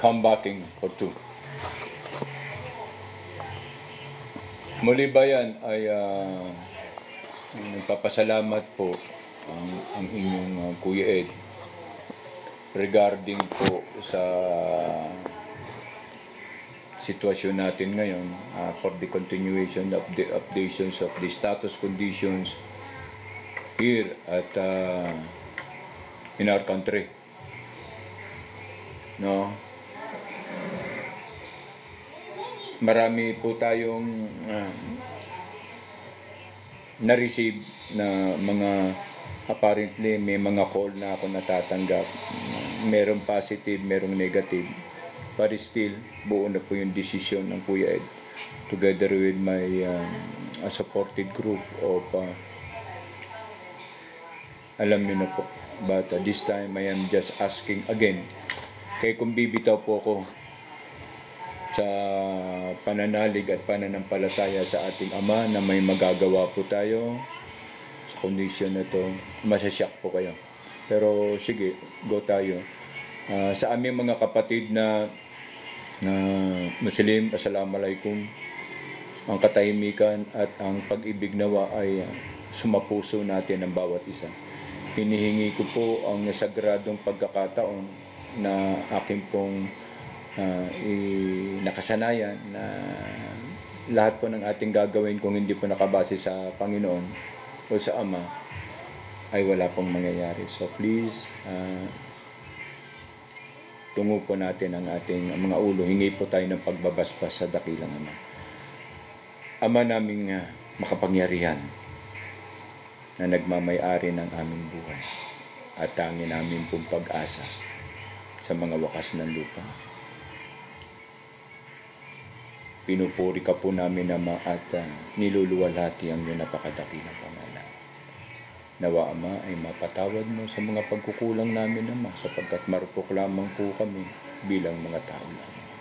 comebacking for two. Muli ba yan ay nagpapasalamat po ang inyong Kuya Ed regarding po sa sitwasyon natin ngayon for the continuation of the updations of the status conditions here at in our country. No? Marami po tayong na-receive na mga apparently may mga call na ako natatanggap. Merong positive, merong negative. But still, buo na po yung decision ng Kuya Ed together with my supported group of alam niyo na po. But this time, I am just asking again. Kaya kung bibitaw po ako sa pananalig at pananampalataya sa ating Ama na may magagawa po tayo sa kondisyon na ito, masasyak po kayo. Pero sige, go tayo. Sa aming mga kapatid na Muslim, Assalamualaikum, ang katahimikan at ang pag-ibig nawa ay sumapuso natin ang bawat isa. Hinihingi ko po ang nasagradong pagkakataon na aking pong nakasanayan na lahat po ng ating gagawin kung hindi po nakabase sa Panginoon o sa Ama ay wala pong mangyayari. So please, tungo po natin ang ating mga ulo. Hingi po tayo ng pagbabasbas sa dakilang Ama. Ama naming makapangyarihan na nagmamay-ari ng aming buhay at tangin namin pong pag-asa sa mga wakas ng lupa. Pinupuri ka po namin, Ama, at niluluwalhati ang iyong napakadakilang pangalan. Nawa, Ama, ay mapatawad mo sa mga pagkukulang namin, Ama, sapagkat marupok lamang po kami bilang mga tao lamang.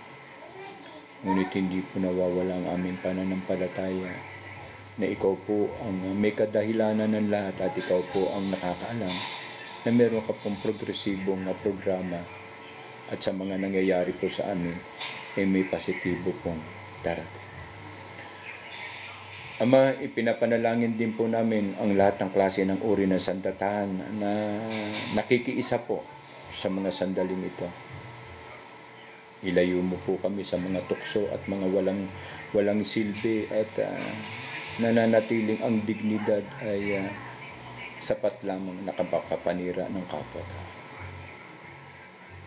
Ngunit hindi po nawawala ang aming pananampalataya na ikaw po ang may kadahilanan ng lahat at ikaw po ang nakakaalam na meron ka pong progresibong programa at sa mga nangyayari po sa amin ay may positibo pong darating. Ama, ipinapanalangin din po namin ang lahat ng klase ng uri ng sandatahan na nakikiisa po sa mga sandaling ito. Ilayo mo po kami sa mga tukso at mga walang silbi at nananatiling ang dignidad ay sapat lamang nakapakapanira ng kapwa-tao.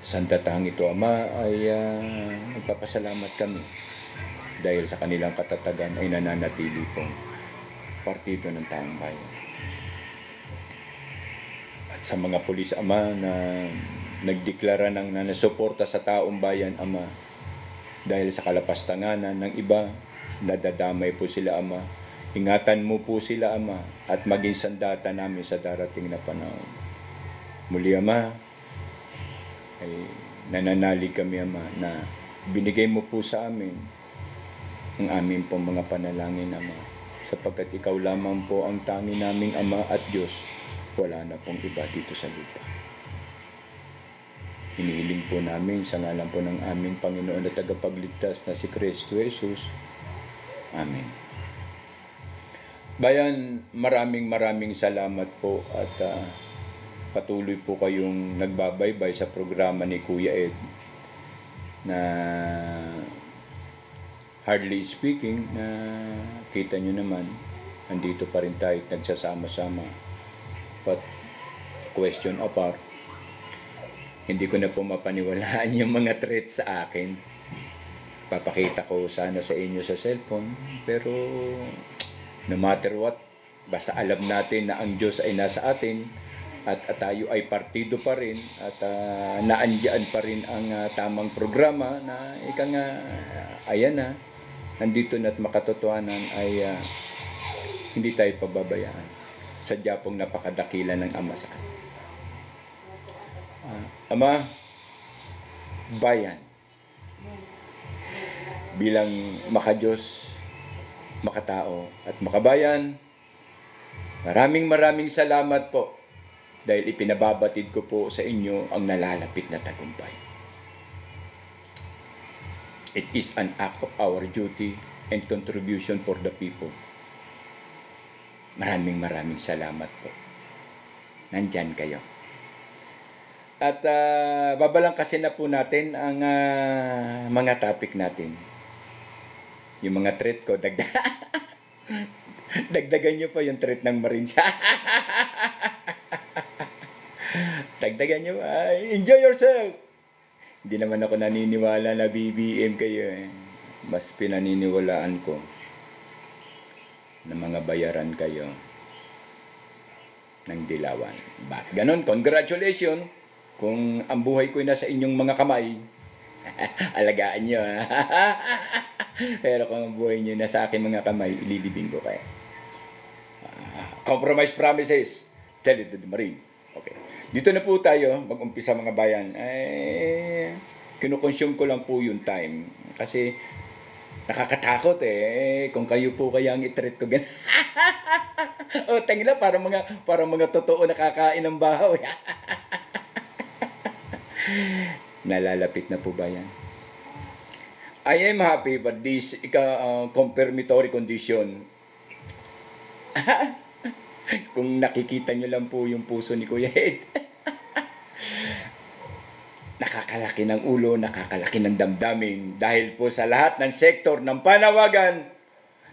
Sandatahang ito, Ama, ay nagpapasalamat kami dahil sa kanilang katatagan ay nananatili pong partido ng taong bayan. At sa mga pulis, Ama, na nagdeklara ng nasuporta sa taong bayan, Ama, dahil sa kalapastanganan ng iba, nadadamay po sila, Ama. Ingatan mo po sila, Ama, at maging sandata namin sa darating na panahon. Muli, Ama, ay nananalig kami, Ama, na binigay mo po sa amin ang aming pong mga panalangin, Ama, sapagkat ikaw lamang po ang tangi naming Ama at Diyos, wala na pong iba dito sa lupa. Hinihiling po namin sa ngalan po ng aming Panginoon at tagapagligtas na si Kristo Jesus. Amen. Bayan, maraming salamat po at patuloy po kayong nagbabaybay sa programa ni Kuya Ed na hardly speaking na kita nyo naman, andito pa rin tayo at nagsasama-sama. But question apart, hindi ko na po mapaniwalaan yung mga threats sa akin. Papakita ko sana sa inyo sa cellphone, pero no matter what, basta alam natin na ang Diyos ay nasa atin at tayo ay partido pa rin at naandyan pa rin ang tamang programa na ika nga, ayan na, nandito na at makatotohanan ay hindi tayo pababayaan. Sadya pong napakadakila ng Ama sa atin. Ama, bayan, bilang makadiyos, makatao at makabayan, maraming salamat po dahil ipinababatid ko po sa inyo ang nalalapit na tagumpay. It is an act of our duty and contribution for the people. Maraming salamat po. Nandyan kayo. At babalangkasin na po natin ang mga topic natin. Yung mga threat ko, dagdagan nyo pa yung threat ng Marines. Dagdagan nyo pa. Enjoy yourself! Hindi naman ako naniniwala na BBM kayo. Mas pinaniniwalaan ko na mga bayaran kayo ng dilawan. But ganon, congratulations! Kung ang buhay ko'y nasa inyong mga kamay, alagaan nyo. Pero kung ang buhay nyo nasa aking mga kamay, ililibing ko kayo. Compromise promises. Tell it to the Marines. Okay. Dito na po tayo, mag-umpisa mga bayan. Kinukonsume ko lang po yung time. Kasi nakakatakot kung kayo po kaya ang itreat ko ganun. Tangina, para mga totoo nakakain ng bahaw. Nalalapit na po ba yan? I am happy but this confirmatory condition. Kung nakikita nyo lang po yung puso ni Kuya Ed. Nakakalaki ng ulo, nakakalaki ng damdamin. Dahil po sa lahat ng sektor ng panawagan,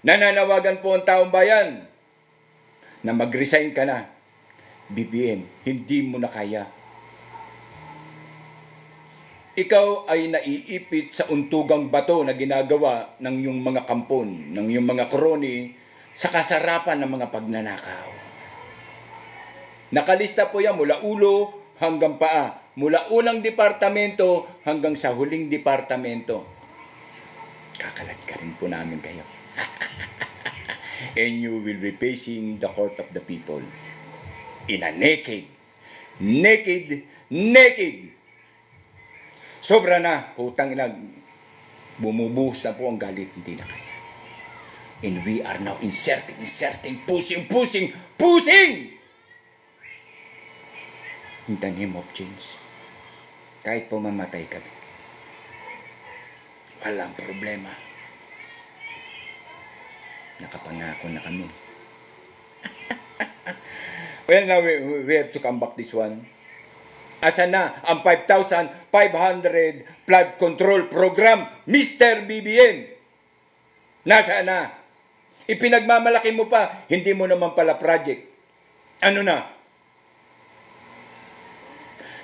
nananawagan po ang taong bayan na mag-resign ka na. BBM, hindi mo na kaya. Ikaw ay naiipit sa untugang bato na ginagawa ng iyong mga kampon, ng iyong mga kroni, sa kasarapan ng mga pagnanakaw. Nakalista po yan mula ulo hanggang paa, mula unang departamento hanggang sa huling departamento. Kakalat ka rin po namin kayo. And you will be facing the court of the people in a naked. Sobra na, putang ina, bumubuhos na po ang galit, hindi na kaya. And we are now inserting, pushing! In the name of change. Kahit po mamatay kami, walang problema. Nakapangako na kami. Well, now we have to come back this one. Asa na ang 5,500 flood control program, Mr. BBM? Nasaan na? Ipinagmamalaki mo pa, hindi mo naman pala project. Ano na?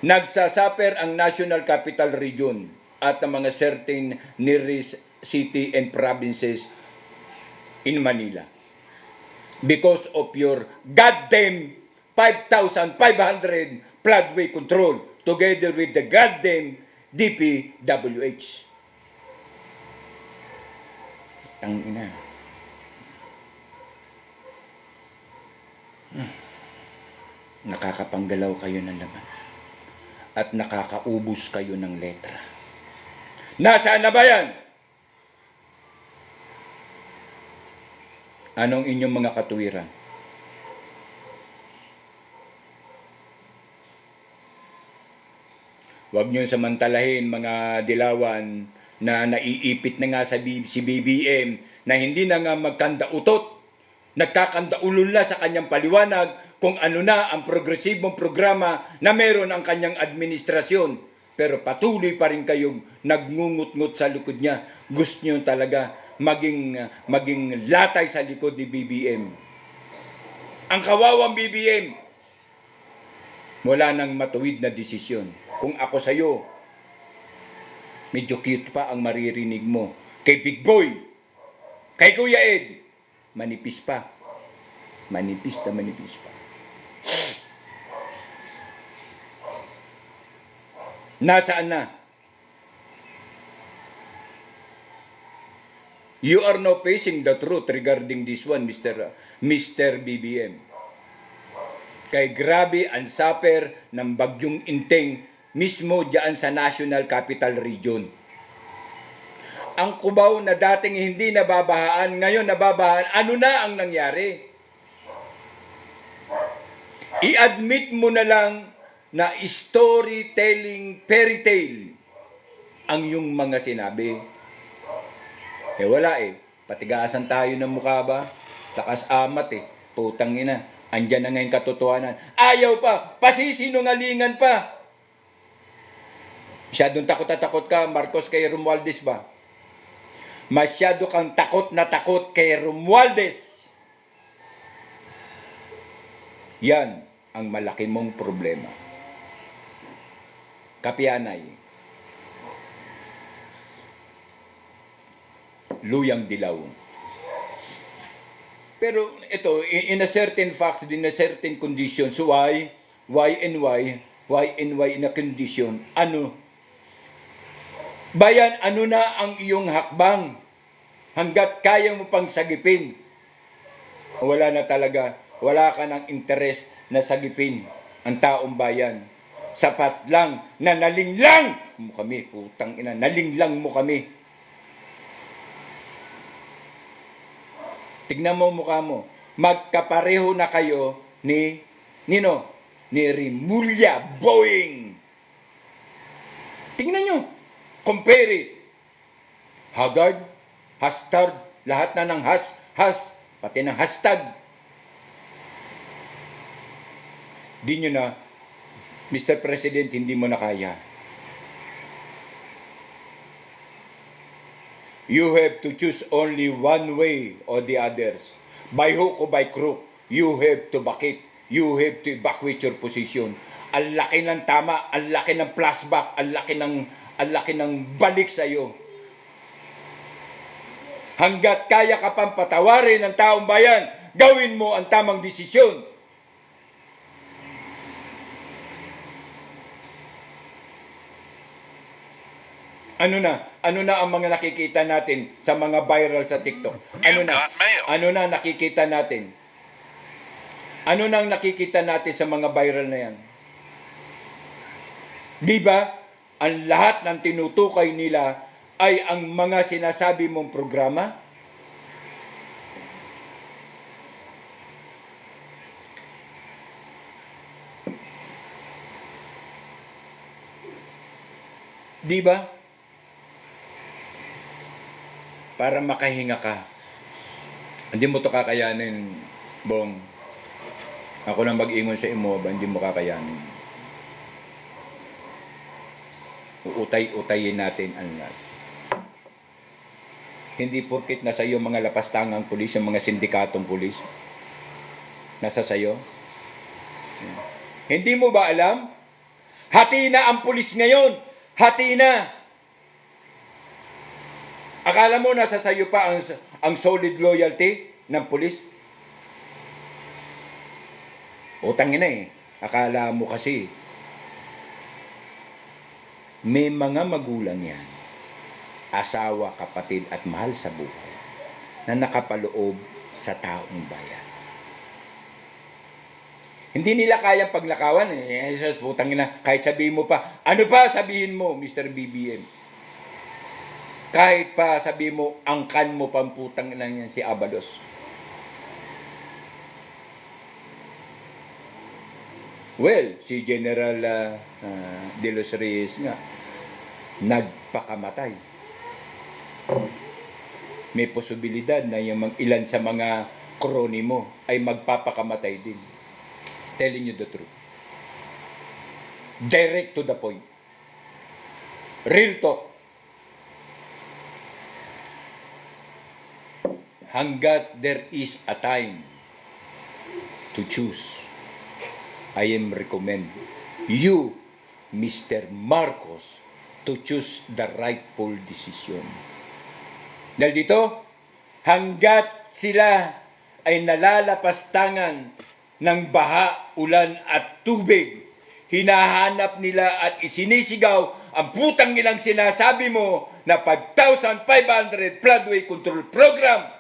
Nagsasuffer ang National Capital Region at ang mga certain nearest city and provinces in Manila because of your goddamn 5,500 floodway control together with the goddamn DPWH. Ang ina. Nakakapanggalaw kayo ng laman. At nakakaubos kayo ng letra. Nasaan na ba yan? Anong inyong mga katuwiran? Huwag niyo samantalahin mga dilawan na naiipit na nga si BBM na hindi na nga magkandautot. Nagkakandaulo na sa kanyang paliwanag kung ano na ang progresibong programa na meron ang kanyang administrasyon. Pero patuloy pa rin kayong nagngungut-ngut sa likod niya. Gusto niyo talaga maging latay sa likod ni BBM. Ang kawawang BBM, wala nang matuwid na desisyon. Kung ako sa'yo, medyo cute pa ang maririnig mo. Kay Big Boy, kay Kuya Ed, manipis pa. Manipis pa. Nasaan na? You are now facing the truth regarding this one, Mr. BBM. Kay grabe ang suffer ng bagyong Inteng mismo diyan sa National Capital Region. Ang Cubao na dating hindi nababahaan, ngayon nababahaan. Ano na ang nangyari? I-admit mo na lang na storytelling fairy tale ang iyong mga sinabi. Eh wala eh. Patigasan tayo ng mukha ba? Lakas amat eh. Putang ina. Andyan na ngayon katotohanan. Ayaw pa. Pasisinungalingan pa. Masyadong takot na takot ka, Marcos, kay Romualdez ba? Masyado kang takot na takot kay Romualdez. Yan ang malaki mong problema. Kapianay. Luyang dilaw. Pero ito, in a certain facts, in a certain conditions, why in a condition, ano? Bayan, ano na ang iyong hakbang hanggat kaya mo pang sagipin? Wala na talaga, wala ka ng interes na sagipin ang taong bayan. Sapat lang na nalinglang mo kami, putang ina, nalinglang mo kami. Tignan mo mukha mo, magkapareho na kayo ni Rimulya Boeing. Tingnan nyo, compare it. Haggard, Hastard, lahat na ng has, pati ng hashtag. Di nyo na, Mr. President, hindi mo na kaya. You have to choose only one way or the others. By hook or by crook, you have to back it. You have to evacuate your position. Ang laki ng tama, ang laki ng flashback, ang laki ng balik sa iyo. Hanggat kaya ka pang patawarin ng taong bayan, gawin mo ang tamang desisyon. Ano na ang mga nakikita natin sa mga viral sa TikTok? Ano na nakikita natin? Ano na ang nakikita natin sa mga viral na yan? Di ba? Ang lahat ng tinutukay nila ay ang mga sinasabi mong programa? Di ba? Para makahinga ka. Hindi mo to kakayanin, Bong. Ako na mag-ingon sa imo, hindi mo kakayanin. Uutay-utayin natin ang lahat. Hindi porkit nasa iyo mga lapastangang pulis, yung mga sindikatong pulis. Nasa sayo. Hindi mo ba alam? Hati na ang pulis ngayon. Hati na. Akala mo nasa sayo pa ang solid loyalty ng pulis? Utangin na eh. Akala mo kasi. May mga magulang yan. Asawa, kapatid at mahal sa buhay na nakapaloob sa taong bayan. Hindi nila kayang paglakawan eh. Putangin na. Kahit sabihin mo pa, ano pa sabihin mo, Mr. BBM? Kahit pa sabi mo, angkan mo pamputang lang yan si Abalos. Well, si General De Los Reyes nga, nagpakamatay. May posibilidad na yung ilan sa mga kroni mo ay magpapakamatay din. Telling you the truth. Direct to the point. Real talk. Hanggat there is a time to choose, I am recommend you, Mr. Marcos, to choose the rightful decision. Dahil dito, hanggat sila ay nalalapastangan ng baha, ulan at tubig, hinahanap nila at isinisigaw ang putang nilang sinasabi mo na 5,500 floodway control program.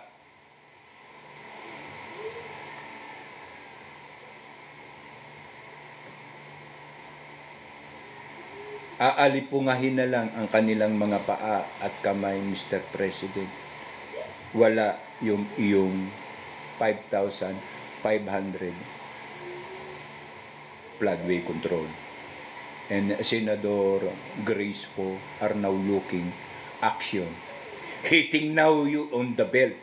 Aalipungahin na lang ang kanilang mga paa at kamay, Mr. President. Wala yung iyong 5,500 floodway control. And Senador Grace po are now looking action. hitting now you on the belt.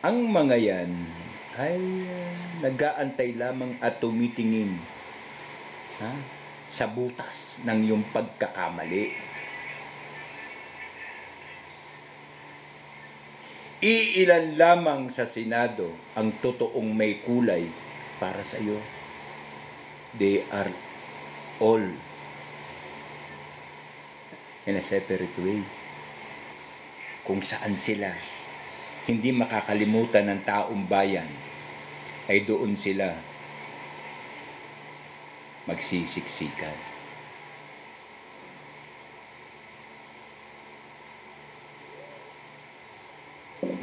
Ang mga yan ay nag-aantay lamang at tumitingin sa butas ng iyong pagkakamali. Iilan lamang sa Senado ang totoong may kulay para sa iyo. They are all in a separate way. Kung saan sila hindi makakalimutan ng taong bayan, ay doon sila magsisiksikan.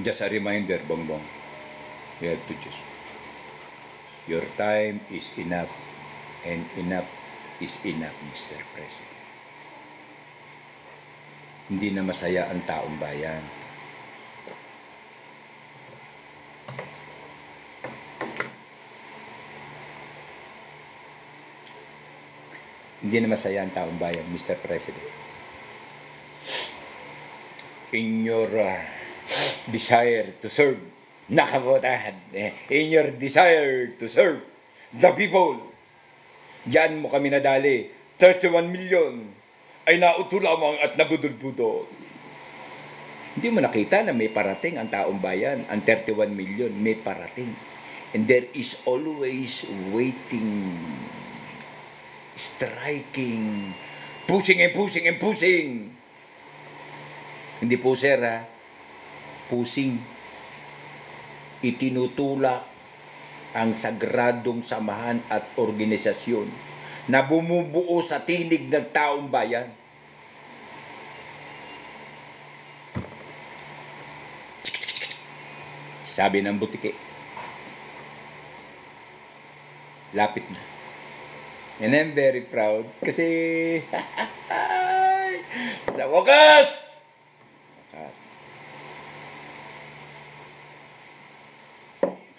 Just a reminder, Bongbong, we have to just, your time is enough, and enough is enough, Mr. President. Hindi na masaya ang taong bayan. Hindi na masaya ang taong bayan, Mr. President. In your desire to serve, nakabotahan, in your desire to serve the people, diyan mo kami nadali, 31 million ay nauto lamang at nabudol-budol. Hindi mo nakita na may parating ang taong bayan, ang 31 million may parating. And there is always waiting, striking, pushing and pushing and pushing. Hindi po sir pushing. Itinutulak ang sagradong samahan at organisasyon na bumubuo sa tinig ng taong bayan. Sabi ng butike, lapit na. And I'm very proud kasi sa wakas,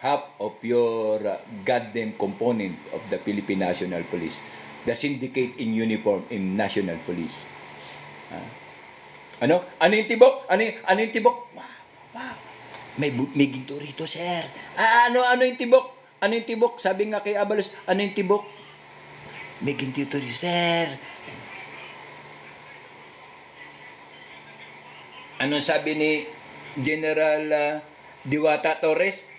half of your goddamn component of the Philippine National Police, the syndicate in uniform in National Police. Ano? Ano yung tibok? Ano yung tibok? Wow. May ginto rito, sir. Ano yung tibok? Ano yung tibok? Sabi nga kay Abalos, ano yung tibok? May ginto rito, sir. Ano sabi ni General Diwata Torres?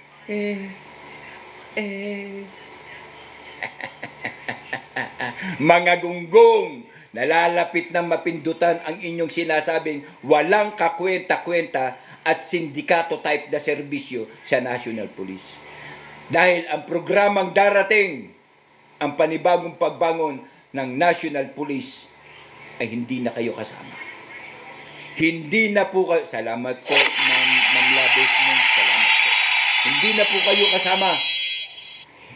Mga gunggong, nalalapit ng mapindutan ang inyong sinasabing walang kakwenta-kwenta at sindikato type na serbisyo sa National Police. Dahil ang programang darating, ang panibagong pagbangon ng National Police, ay hindi na kayo kasama. Hindi na po kayo, salamat po, Ma'am Labes, salamat po. Hindi na po kayo kasama.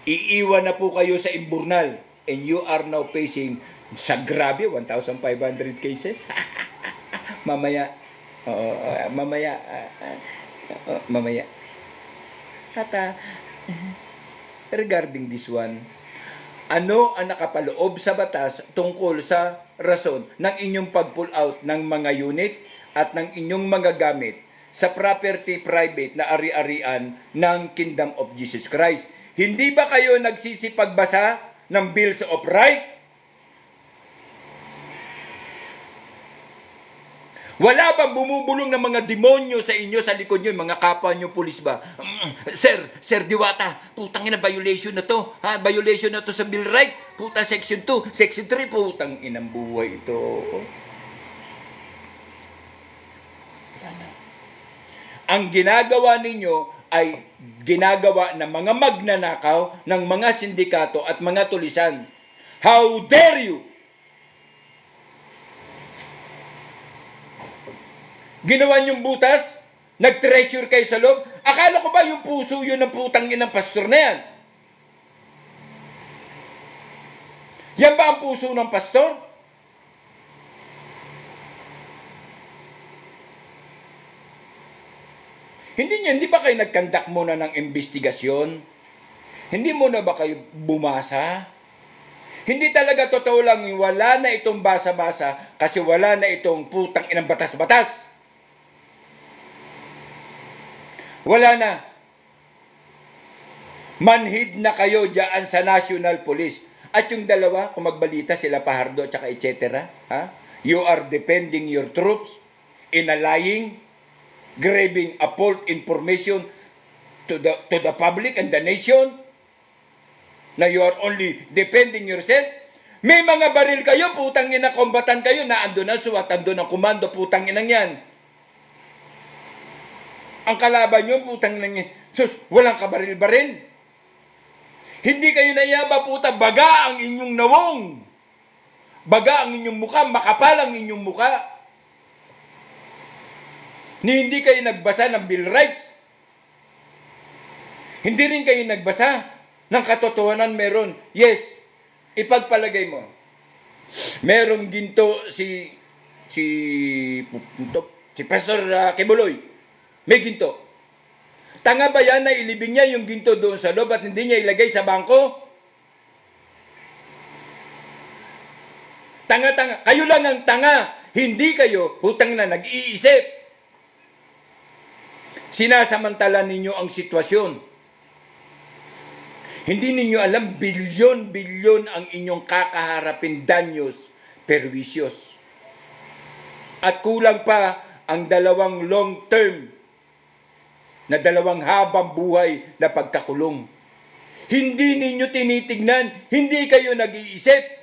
Iiwan na po kayo sa imburnal. And you are now facing sa grabe 1,500 cases. mamaya. Tata, regarding this one, ano ang nakapaloob sa batas tungkol sa rason ng inyong pag-pull out ng mga unit at ng inyong mga gamit sa property private na ari-arian ng Kingdom of Jesus Christ? Hindi ba kayo nagsisipagbasa ng Bills of Rights? Wala bang bumubulong ng mga demonyo sa inyo, sa likod nyo, mga kapwa nyo, pulis ba? Sir Diwata, putang ina, violation na to. Violation na to sa Bill Right. Puta, Section 2, Section 3, putang inang buhay ito. Ang ginagawa ninyo ay ginagawa ng mga magnanakaw, ng mga sindikato at mga tulisan. How dare you! Ginawa niyong butas? Nag-treasure kayo sa loob? Akala ko ba yung puso yun ng putang ng pastor na yan? Yan ba ang puso ng pastor? Hindi ba kayo nagkandak muna ng investigasyon? Hindi muna ba kayo bumasa? Hindi talaga totoo lang, wala na itong basa-basa kasi wala na itong putang inang batas-batas. Wala na. Manhid na kayo dyan sa National Police. At yung dalawa, kung magbalita sila Fajardo at saka etc. Ha? You are defending your troops in a lying, grabbing a false information to the public and the nation na you are only defending yourself. May mga baril kayo, putang ina, kombatan kayo, na ando na SWAT, ando ng komando, putang inang yan. Ang kalaban nyo, putang inang yan. Sus, walang kabaril-baril. Hindi kayo nayaba, puta, baga ang inyong nawong. Baga ang inyong muka, makapal ang inyong muka. Hindi kayo nagbasa ng Bill of Rights. Hindi rin kayo nagbasa ng katotohanan meron. Yes, ipagpalagay mo. Merong ginto si Pastor Kibuloy. May ginto. Tanga ba yan na ilibing niya yung ginto doon sa loob at hindi niya ilagay sa bangko? Tanga-tanga. Kayo lang ang tanga. Hindi kayo, hutang na, nag-iisip. Sinasamantala ninyo ang sitwasyon. Hindi ninyo alam, bilyon-bilyon ang inyong kakaharapin danyos, perwisyos. At kulang pa ang dalawang long term na dalawang habang buhay na pagkakulong. Hindi ninyo tinitignan, hindi kayo nag-iisip.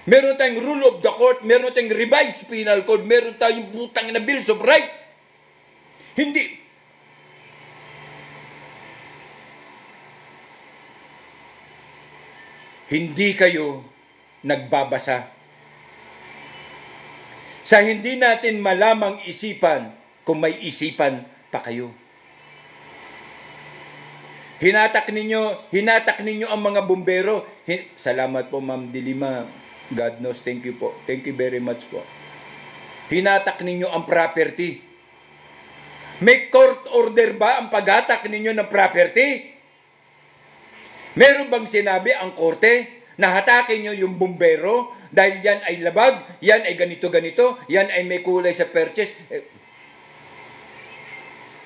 Meron tayong rule of the court, meron tayong revised penal code, meron tayong putang na bills of right. Hindi kayo nagbabasa. Sa hindi natin malamang isipan kung may isipan pa kayo. Hinatak ninyo ang mga bumbero. Salamat po, Ma'am Dilima. God knows, thank you po. Thank you very much po. Hinatak ninyo ang property. May court order ba ang paghatak ninyo ng property? Meron bang sinabi ang korte na hatakin nyo yung bumbero dahil yan ay labag, yan ay ganito-ganito, yan ay may kulay sa purchase?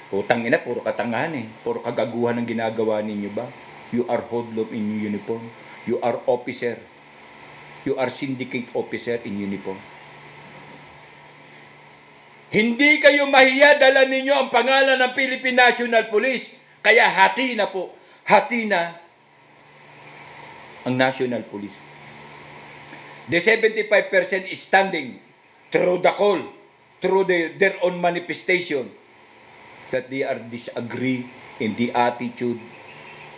Putang ina, puro katangahan eh. Puro kagaguhan ang ginagawa ninyo ba? You are hoodlum in uniform. You are officer. You are syndicate officer in uniform. Hindi kayo mahiya, dala ninyo ang pangalan ng Philippine National Police. Kaya hati na po. Hati na ang National Police. The 75% is standing through the call, through their own manifestation, that they are disagree in the attitude,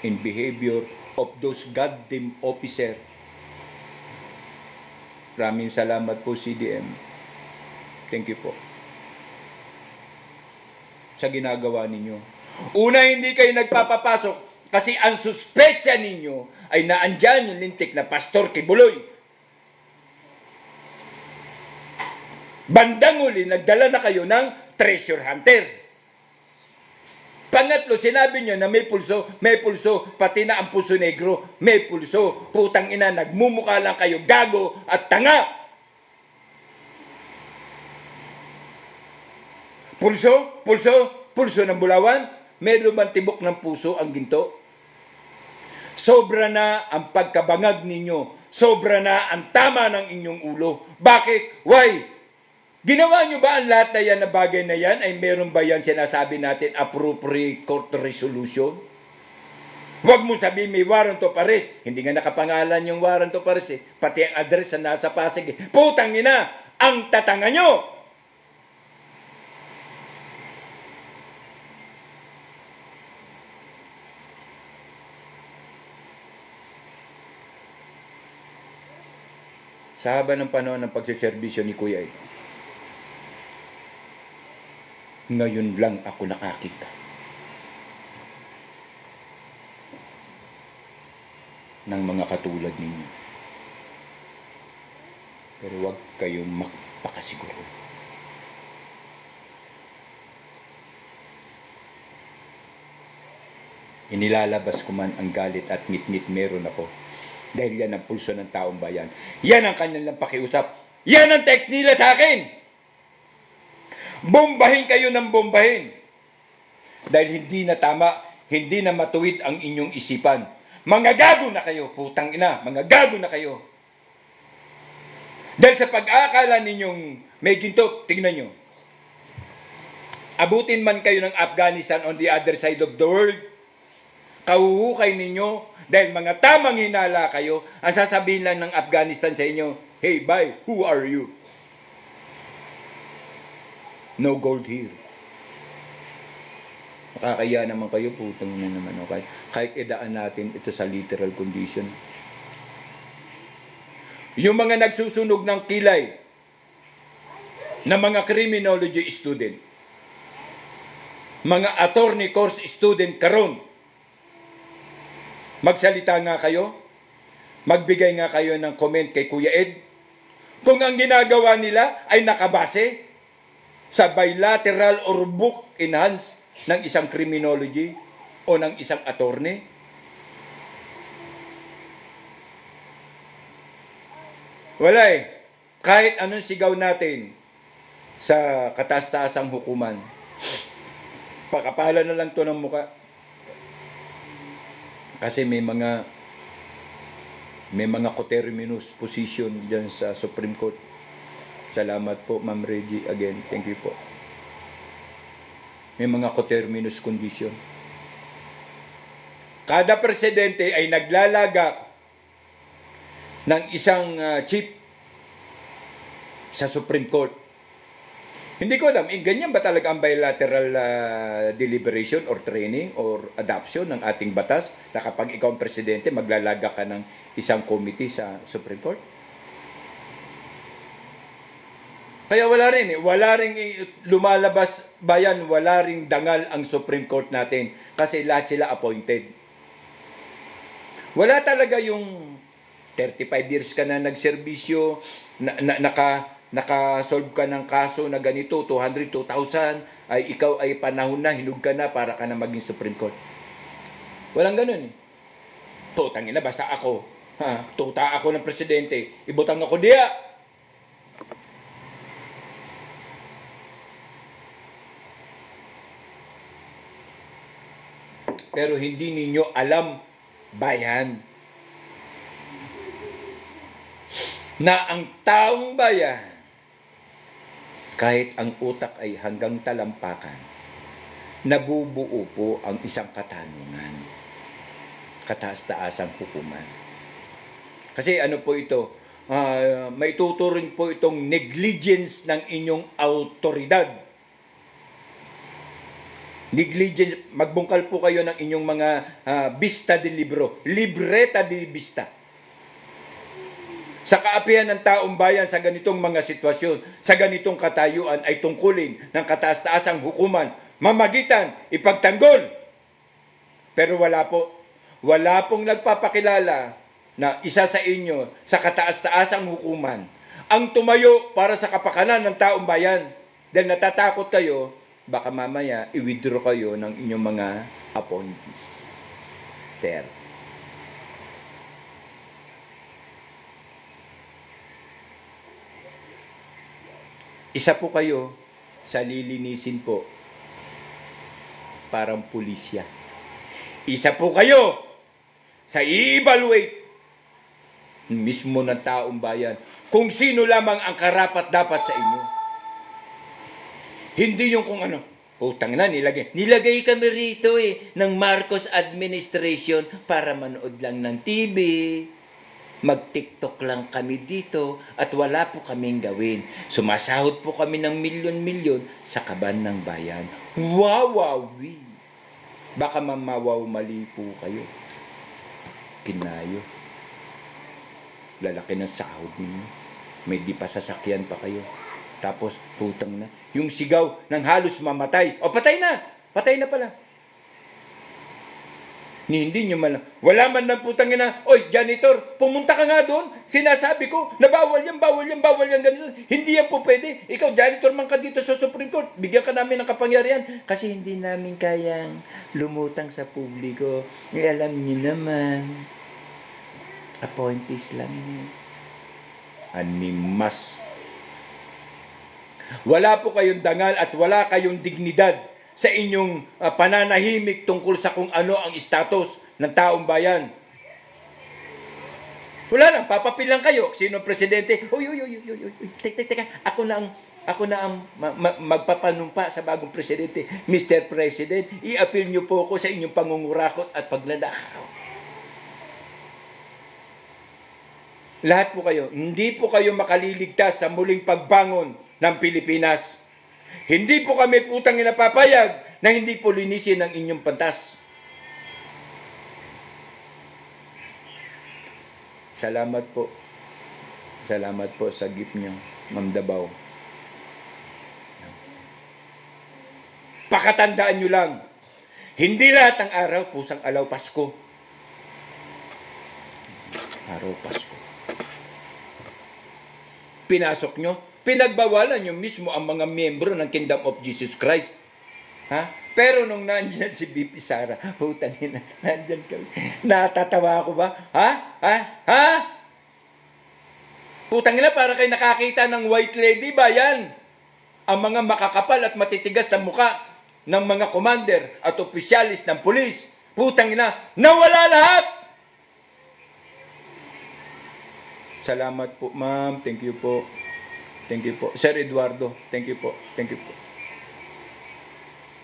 in behavior of those goddamn officer. Maraming salamat po, CDM. Thank you po. Sa ginagawa ninyo. Una, hindi kayo nagpapapasok kasi ang suspetsya ninyo ay naandyan yung lintik na Pastor Kibuloy. Bandang uli, nagdala na kayo ng treasure hunter. Pangatlo, sinabi nyo na may pulso, pati na ang puso negro, may pulso. Putang ina, nagmumukha lang kayo gago at tanga. Pulso ng Bulawan, meron bang tibok ng puso ang ginto? Sobra na ang pagkabangag ninyo. Sobra na ang tama ng inyong ulo. Bakit? Why? Ginawa nyo ba ang lahat na yan na bagay na yan? Ay meron ba yan sinasabi natin appropriate court resolution? Huwag mo sabihin may warrant of arrest. Hindi nga nakapangalan yung warrant of arrest eh. Pati ang address na nasa Pasig eh. Putang ina! Ang tatanga nyo! Sa haba ng panahon ng pagsiservisyo ni Kuya ito, ngayon lang ako nakakita ng mga katulad ninyo. Pero huwag kayong magpakasiguro. inilalabas ko man ang galit at ngit-ngit meron ako. Dahil yan ang pulso ng taong bayan. Yan ang kanilang pakiusap. Yan ang text nila sa akin. Bombahin kayo ng bombahin. Dahil hindi na tama, hindi na matuwid ang inyong isipan. Mga gago na kayo, putang ina, mga gago na kayo. Dahil sa pag-aakala ninyong may ginto, tignan nyo. Abutin man kayo ng Afghanistan on the other side of the world, kahuhukay ninyo dahil mga tamang hinala kayo, ang sasabihin lang ng Afghanistan sa inyo, hey, bye, who are you? No gold here. Makakaya naman kayo, putang na naman. Okay? Kahit idaan natin ito sa literal condition. Yung mga nagsusunog ng kilay na mga criminology student, mga attorney course student karon, magsalita nga kayo, magbigay nga kayo ng comment kay Kuya Ed, kung ang ginagawa nila ay nakabase sa bilateral or book in hands ng isang criminology o ng isang attorney. Wala eh. Kahit anong sigaw natin sa kataas-taasang hukuman, pakapala na lang to ng muka. Kasi may mga coterminous position dyan sa Supreme Court. Salamat po, Ma'am Reggie. Again, thank you po. May mga coterminous condition. Kada presidente ay naglalagak ng isang chief sa Supreme Court. Hindi ko alam, ganyan ba talaga ang bilateral deliberation or training or adoption ng ating batas na kapag ikaw ang presidente, maglalagak ka ng isang committee sa Supreme Court? Kaya wala rin lumalabas bayan, wala ring dangal ang Supreme Court natin kasi lahat sila appointed. Wala talaga yung 35 years ka na nagserbisyo, nakasolve ka ng kaso na ganito, 200, 2,000, ay ikaw ay panahon na, hinug ka na para ka na maging Supreme Court. Walang ganun eh. Putang ina, basta ako, tuta ako ng presidente, ibutang ako diya. Pero hindi ninyo alam, bayan, na ang taong bayan, kahit ang utak ay hanggang talampakan, nabubuo po ang isang katanungan, kataas-taasang hukuman. Kasi ano po ito, may tuturing po itong negligence ng inyong autoridad. Negligence, magbungkal po kayo ng inyong mga vista de libro, libreta de vista. Sa kaapihan ng taong bayan sa ganitong mga sitwasyon, sa ganitong katayuan ay tungkulin ng kataas-taasang hukuman, mamagitan, ipagtanggol. Pero wala pong nagpapakilala na isa sa inyo sa kataas-taasang hukuman ang tumayo para sa kapakanan ng taong bayan. Dahil natatakot kayo, baka mamaya i-withdraw kayo ng inyong mga appointees. Isa po kayo sa lilinisin po parang pulisya. Isa po kayo sa i-evaluate mismo ng taong bayan kung sino lamang ang karapat-dapat sa inyo. Hindi yung kung ano, putang na, nilagay kami rito ng Marcos administration para manood lang ng TV. Mag-TikTok lang kami dito at wala po kaming gawin. Sumasahod po kami ng milyon-milyon sa kaban ng bayan. Wawawi! Baka mamawaw mali po kayo. Kinayo. Lalaki ng sahod ninyo. May di pa sasakyan pa kayo. Tapos, putang na. Yung sigaw ng halos mamatay. O, patay na! Patay na pala. Hindi nyo man, wala man ng putang ina, oy, janitor, pumunta ka nga doon, sinasabi ko, na bawal yan, ganito. Hindi yan po pwede. Ikaw, janitor man ka dito sa Supreme Court, bigyan ka namin ng kapangyarihan, kasi hindi namin kayang lumutang sa publiko. Alam niyo naman, appointees lang yun. Animas. Wala po kayong dangal at wala kayong dignidad sa inyong pananahimik tungkol sa kung ano ang status ng taong bayan. Wala lang, papapilang kayo. Sino presidente? Uy, teka, ako na ang magpapanumpa sa bagong presidente. Mr. President, i-appeal niyo po ako sa inyong pangungurakot at pagnanakaw. Lahat po kayo, hindi po kayo makaliligtas sa muling pagbangon ng Pilipinas. Hindi po kami putang inapapayag na hindi po linisin ang inyong pantas. Salamat po. Salamat po sa gift niyo, Ma'am Dabaw. Pakatandaan nyo lang, hindi lahat ng araw pusang alaw Pasko. Araw Pasko. Pinasok nyo, pinagbawalan nyo mismo ang mga miyembro ng Kingdom of Jesus Christ. Ha? Pero nung nandiyan si BP Sara, putang ina, nandiyan kami. Natatawa ako ba? Ha? Putang ina, para kayo nakakita ng white lady ba yan? Ang mga makakapal at matitigas na muka ng mga commander at opisyalis ng pulis. Putang ina, nawala lahat! Salamat po, ma'am. Thank you po. Thank you po. Sir Eduardo, thank you po. Thank you po.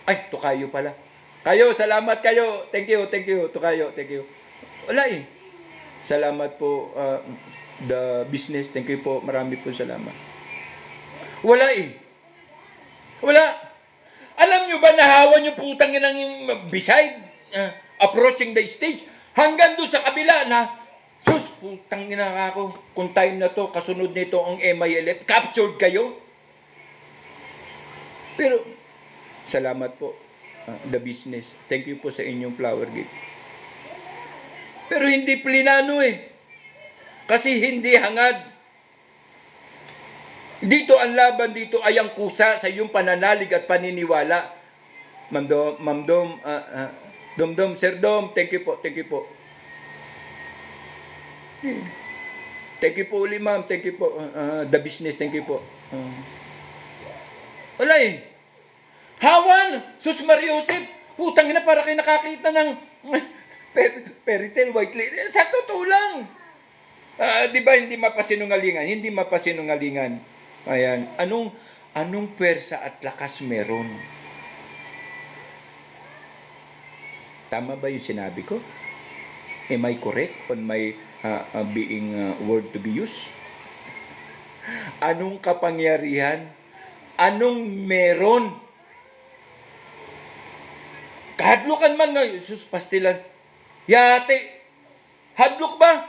Ay, Tukayo pala. Kayo, salamat kayo. Thank you. Tukayo, thank you. Wala eh. Salamat po, the business. Thank you po. Marami po salamat. Wala eh. Wala. Alam nyo ba, nahawan yung putang ng beside, approaching the stage, hanggang doon sa kabila na, sus, putang ina ako, kung time na to, kasunod nito ang MILF, captured kayo. Pero, salamat po, the business. Thank you po sa inyong flower gate. Pero hindi plinano eh. Kasi hindi hangad. Dito ang laban dito ay ang kusa sa iyong pananalig at paniniwala. Ma'am Dom, Sir Dom, thank you po. Thank you po uli, ma'am. Thank you po. The business, thank you po. Wala eh. Hawan! Sus Mariosep! Putang ina, para kayo nakakita ng fairy tale white lady. Sa totoo lang. Di ba hindi mapasinungalingan? Ayan. Anong pwersa at lakas meron? Tama ba yung sinabi ko? Am I correct on my being word to be used? Anong kapangyarihan? Anong meron? Kahadlukan man nga, Jesus, pastilan. Yate, hadlok ba?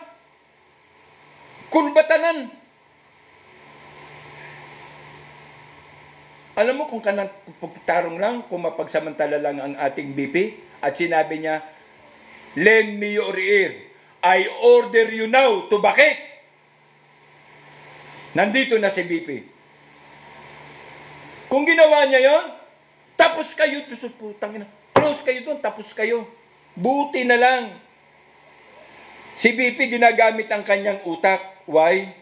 Kulbatanan. Alam mo kung kanang pagtarong lang, kung mapagsamantala lang ang ating BP, at sinabi niya, lend me your ear. I order you now to bakit? Nandito na si BP. Kung ginawa niya yon, tapos kayo, putang ina. Close kayo doon, tapos kayo. Buti na lang. Si BP ginagamit ang kanyang utak. Why?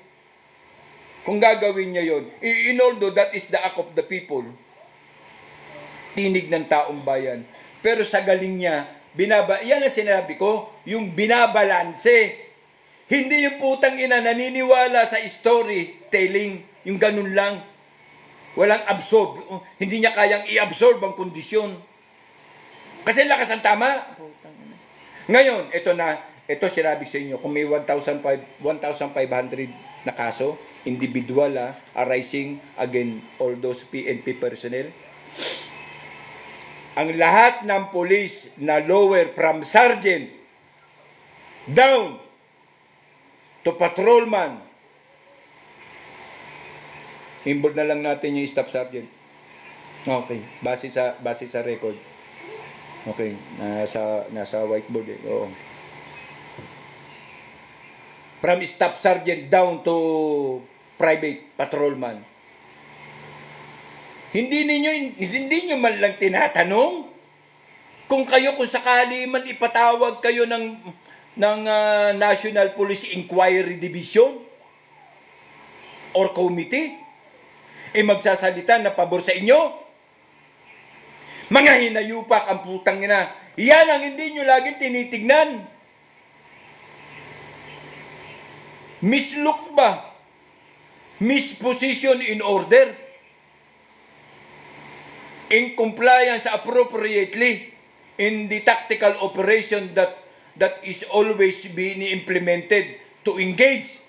Kung gagawin niya yon, in although that is the act of the people, tinig ng taong bayan. Pero sa galing niya, yan ang sinabi ko, yung binabalanse. Hindi yung putang ina naniniwala sa storytelling, yung ganun lang. Walang absorb. Hindi niya kayang i-absorb ang kondisyon. Kasi lakas ang tama. Ngayon, ito sinabi sa inyo, kung may 1,500 na kaso, individual arising against all those PNP personnel, ang lahat ng police na lower from sergeant down to patrolman, involved na lang natin yung staff sergeant. Okay, base sa record. Okay, nasa whiteboard eh. Oo. From staff sergeant down to private patrolman. Hindi niyo man lang tinatanong kung sakali man ipatawag kayo ng National Police Inquiry Division or committee, magsasalita na pabor sa inyo. Mga hinayupak ang putang ina. Yan ang hindi nyo laging tinitignan. Mislook ba? Misposition in order? In compliance appropriately in the tactical operation that is always being implemented to engage.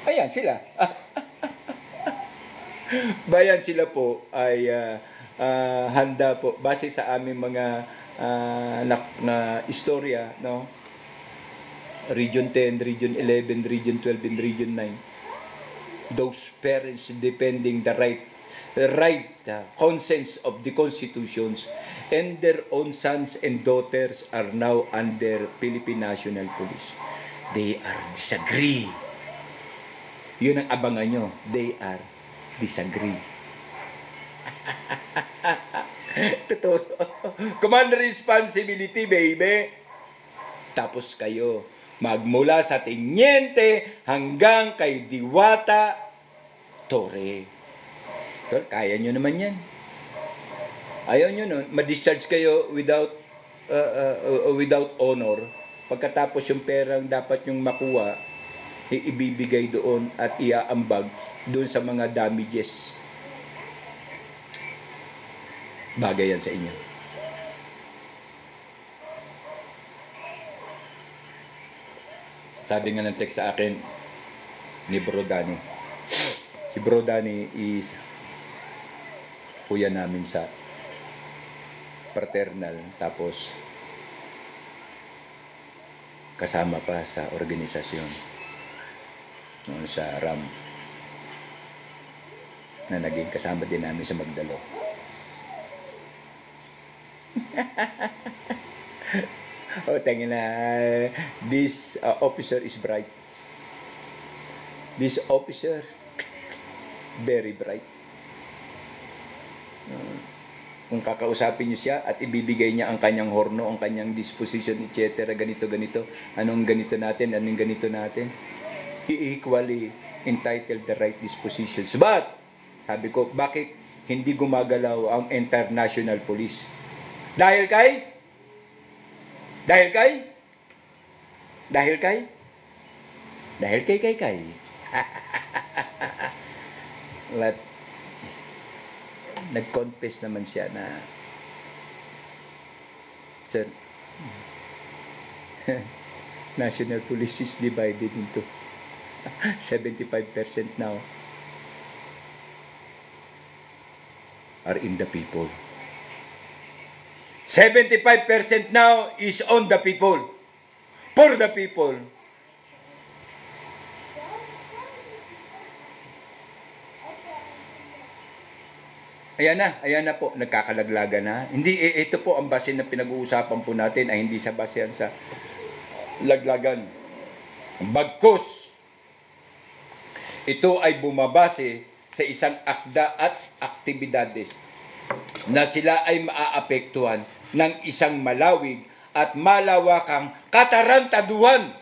Ayan sila. Bayan sila po ay handa po base sa aming mga na istorya, no? Region 10, Region 11, Region 12, and Region 9. Those parents defending the right consents of the constitutions and their own sons and daughters are now under Philippine National Police. They are disagree. Yun ang abangan nyo. They are disagree. Totoo. Command responsibility, baby. Tapos kayo, magmula sa teniente hanggang kay Diwata Torre. Tol, kaya nyo naman yan. Ayaw nyo nun, ma-discharge kayo without honor. Pagkatapos yung perang dapat yung makuha, ibibigay doon at iaambag doon sa mga damages. Bagay yan sa inyo. Sabi nga ng text sa akin ni Bro Danny. Si Bro Danny is kuya namin sa fraternal, tapos kasama pa sa organisasyon noon sa RAM na naging kasama din namin sa Magdalo. Oh, tingin na, this officer is bright. This officer, very bright. Kung kakausapin niyo siya at ibibigay niya ang kanyang horno, ang kanyang disposition, etc., ganito, anong ganito natin, he equally entitled the right dispositions. But, sabi ko, bakit hindi gumagalaw ang international police? Dahil kay nag-confess naman siya na, sir, National Police is divided into 75% now are in the people. 75% now is on the people. For the people. Ayan na po, nagkakalaglagan na. Hindi, ito po ang base na pinag-uusapan po natin ay hindi sa basehan sa laglagan. Bagkus, ito ay bumabase sa isang akda at aktibidades na sila ay maaapektuhan ng isang malawig at malawakang katarantaduhan.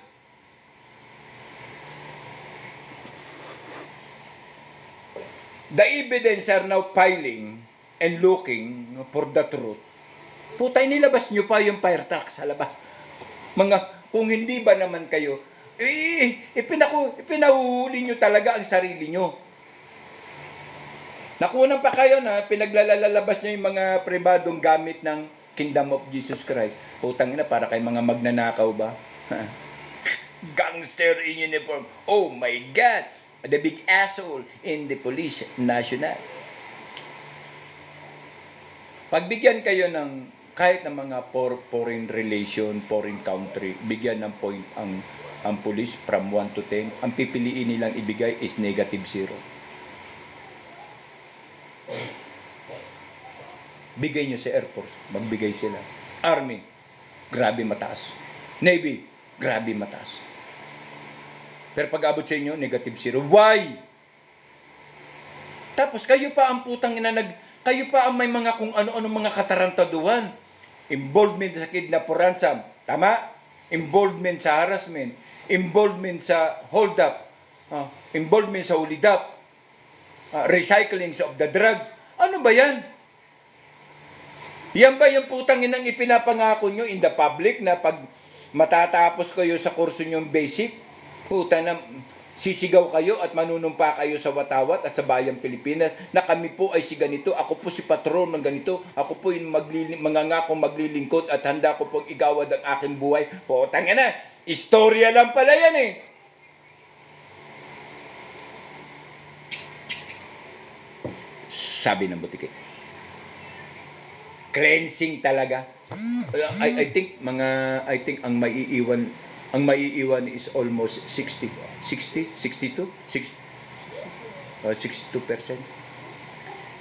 The evidence are now piling and looking for the truth. Putay, nilabas nyo pa yung fire truck sa labas. Kung hindi ba naman kayo, ipinahuhuli nyo talaga ang sarili nyo. Nakunan pa kayo na pinaglalabas nyo yung mga pribadong gamit ng Kingdom of Jesus Christ. Putang ina, para kay mga magnanakaw ba? Gangster in uniform. Oh my God! The big asshole in the police national. Pagbigyan kayo ng kahit ng mga foreign relation, foreign country, bigyan ng point ang police from 1 to 10, ang pipiliin nilang ibigay is -0. Bigay nyo sa Air Force, magbigay sila. Army, grabe mataas. Navy, grabe mataas. Pero pag abot sa inyo, -0. Why? Tapos kayo pa ang putang ina kayo pa ang may mga kung ano-ano mga katarantaduhan. Involvement sa kidnap for ransom. Tama? Involvement sa harassment. Involvement sa hold up. Involvement sa ulidap. Recycling of the drugs. Ano ba yan? Yan ba yung putang inang ipinapangako nyo in the public na pag matatapos kayo sa kurso nyong basic, puta na sisigaw kayo at manunumpa kayo sa watawat at sa bayang Pilipinas na kami po ay si ganito, ako po si patron ng ganito, ako po yung mangangakong maglilingkod at handa ko pong igawad ang aking buhay. Putang ina, istorya lang pala yan eh. Sabi ng butike. Cleansing talaga. I think ang maiiwan is almost 62%. 62%.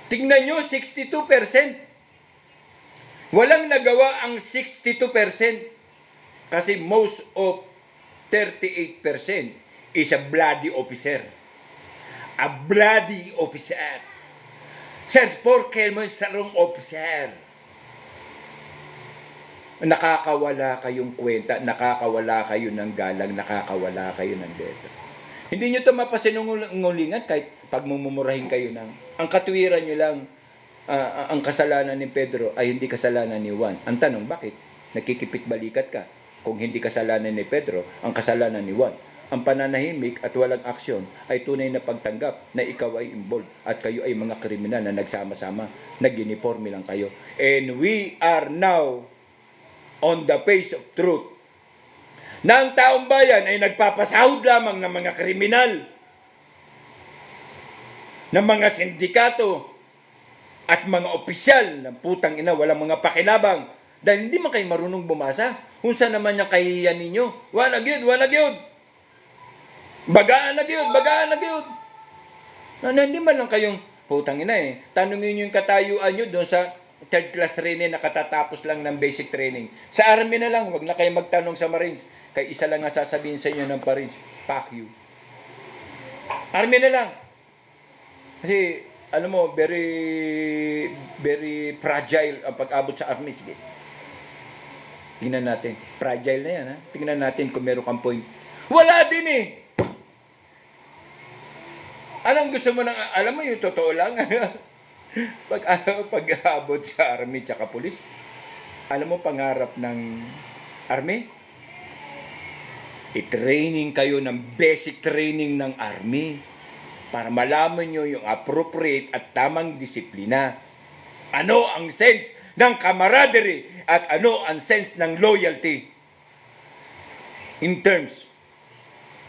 Tingnan nyo, 62%. Walang nagawa ang 62% kasi most of 38% is a bloody officer. A bloody officer. Sir, porke mo sarong officer. Nakakawala kayong kwenta, nakakawala kayo ng galang, nakakawala kayo ng deta. Hindi nyo ito mapasinungulingan kahit pagmumurahin kayo ng... Ang katwiran nyo lang, ang kasalanan ni Pedro ay hindi kasalanan ni Juan. Ang tanong, bakit? Nakikipit-balikat ka. Kung hindi kasalanan ni Pedro, ang kasalanan ni Juan. Ang pananahimik at walang aksyon ay tunay na pagtanggap na ikaw ay involved at kayo ay mga kriminal na nagsama-sama, nag-uniforme lang kayo. And we are now on the face of truth na ang taong bayan ay nagpapasahod lamang ng mga kriminal, ng mga sindikato at mga opisyal ng putang ina, walang mga pakilabang dahil hindi man kayo marunong bumasa. Kung saan naman yung kahihiyan ninyo? Walag yun. Bagaan na gyud. Hindi man lang kayong putang ina eh. Tanungin nyo yung katayuan nyo doon sa third class training na katatapos lang ng basic training. Sa army na lang, wag na kayo magtanong sa Marines. Kaya isa lang ang sasabihin sa inyo ng Marines, fuck you. Army na lang. Kasi, alam mo, very, very fragile ang pag-abot sa army. Sige. Tingnan natin. Fragile na yan, ha? Tingnan natin kung meron kang point. Wala din eh! Anong gusto mo nang, alam mo yung totoo lang? Pag-abot sa army tsaka pulis, alam mo pangarap ng army? I-training kayo ng basic training ng army para malaman nyo yung appropriate at tamang disiplina. Ano ang sense ng camaraderie at ano ang sense ng loyalty in terms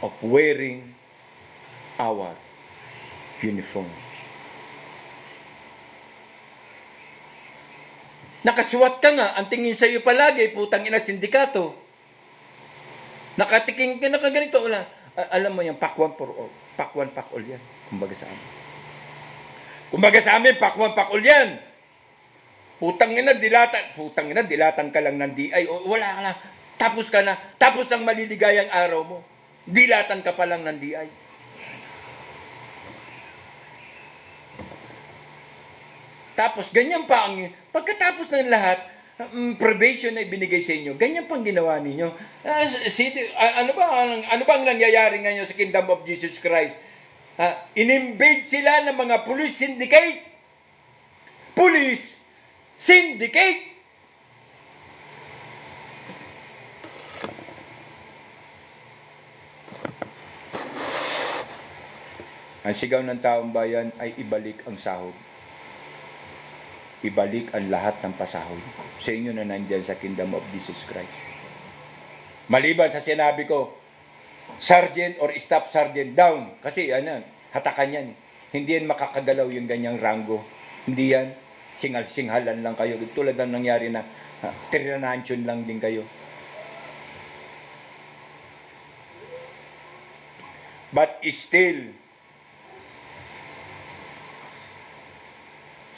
of wearing our uniform. Nakasuwat ka nga, ang tingin sa iyo palagi, putang ina sindikato. Nakatiking ka, nakaganito, wala. Alam mo yan, pakwan pakol yan. Kumbaga sa amin, pakwan pakol yan. Putang ina, dilatan ka lang ng DI. Wala ka na, tapos ang maliligayang araw mo. Dilatan ka pa lang ng DI. Tapos, ganyan pa ang, pagkatapos ng lahat, probation na ibinigay sa inyo, ganyan pang ginawa ninyo. Ano ba ang nangyayari ngayon sa Kingdom of Jesus Christ? In-invade sila ng mga police syndicate. Police syndicate! Ang sigaw ng taong bayan ay ibalik ang sahod. Ibalik ang lahat ng pasahod sa inyo na nandyan sa Kingdom of Jesus Christ. Maliban sa sinabi ko, sergeant or staff sergeant down. Kasi hatakan yan. Hindi yan makakagalaw yung ganyang rango. Hindi yan. Singhal-singhalan lang kayo. Tulad ng nangyari na tiranantion lang din kayo. But still,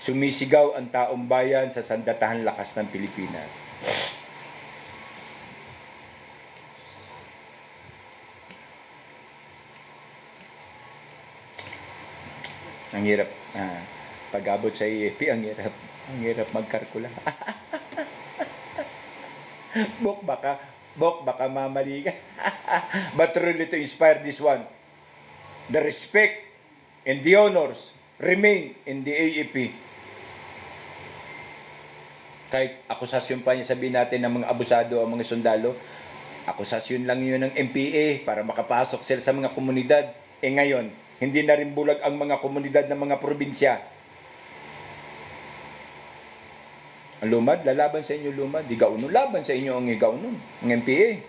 Sumisigaw ang taong bayan sa sandatahan lakas ng Pilipinas. Ang hirap. Pag-abot sa EAP, ang hirap magkalkula. Bok, baka mamali ka. But really to inspire this one, the respect and the honors remain in the AAP. Kahit akusasyon pa niya sabihin natin ng mga abusado ang mga sundalo, akusasyon lang yun ng MPA para makapasok sila sa mga komunidad. Ngayon, hindi na rin bulag ang mga komunidad ng mga probinsya. Ang lumad, lalaban sa inyo lumad. Igaunon, laban sa inyo ang igaunon. Ang MPA,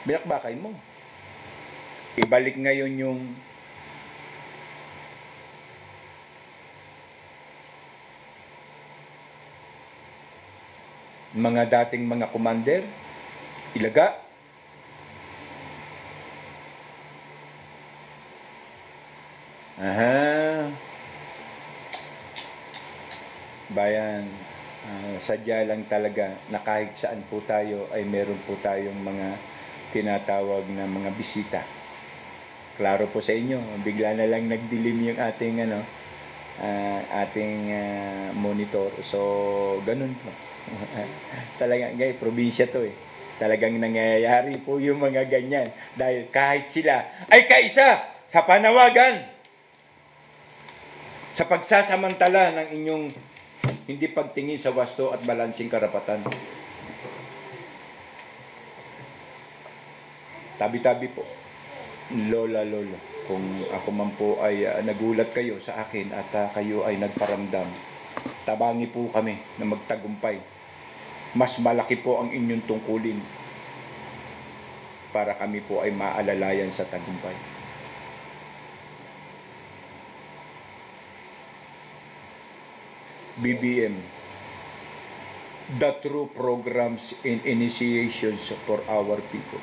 binakbakay mo. Ibalik ngayon yung mga dating mga commander, ilaga. Bayan, sadya lang talaga na kahit saan po tayo ay meron po tayong mga tinatawag na mga bisita. Klaro po sa inyo, bigla na lang nagdilim yung ating monitor. So, ganun po. Talagang, probinsya to eh. Talagang nangyayari po yung mga ganyan. Dahil kahit sila ay kaisa sa panawagan, sa pagsasamantala ng inyong hindi pagtingin sa wasto at balansing karapatan. Tabi-tabi po. Lola, kung ako man po ay nagulat kayo sa akin at kayo ay nagparamdam, tabangi po kami na magtagumpay. Mas malaki po ang inyong tungkulin para kami po ay maalalayan sa tagumpay. BBM, the true programs and initiations for our people.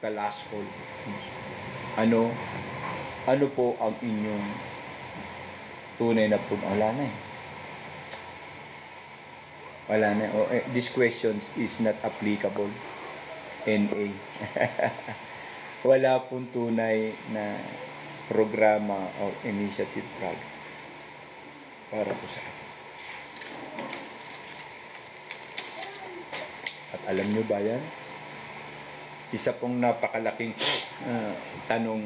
The last call. Ano po ang inyong tunay na wala na eh. Wala na. This question is not applicable. NA. Wala pong tunay na programa o initiative program para po sa atin. At alam nyo ba yan? Isa pong napakalaking tanong,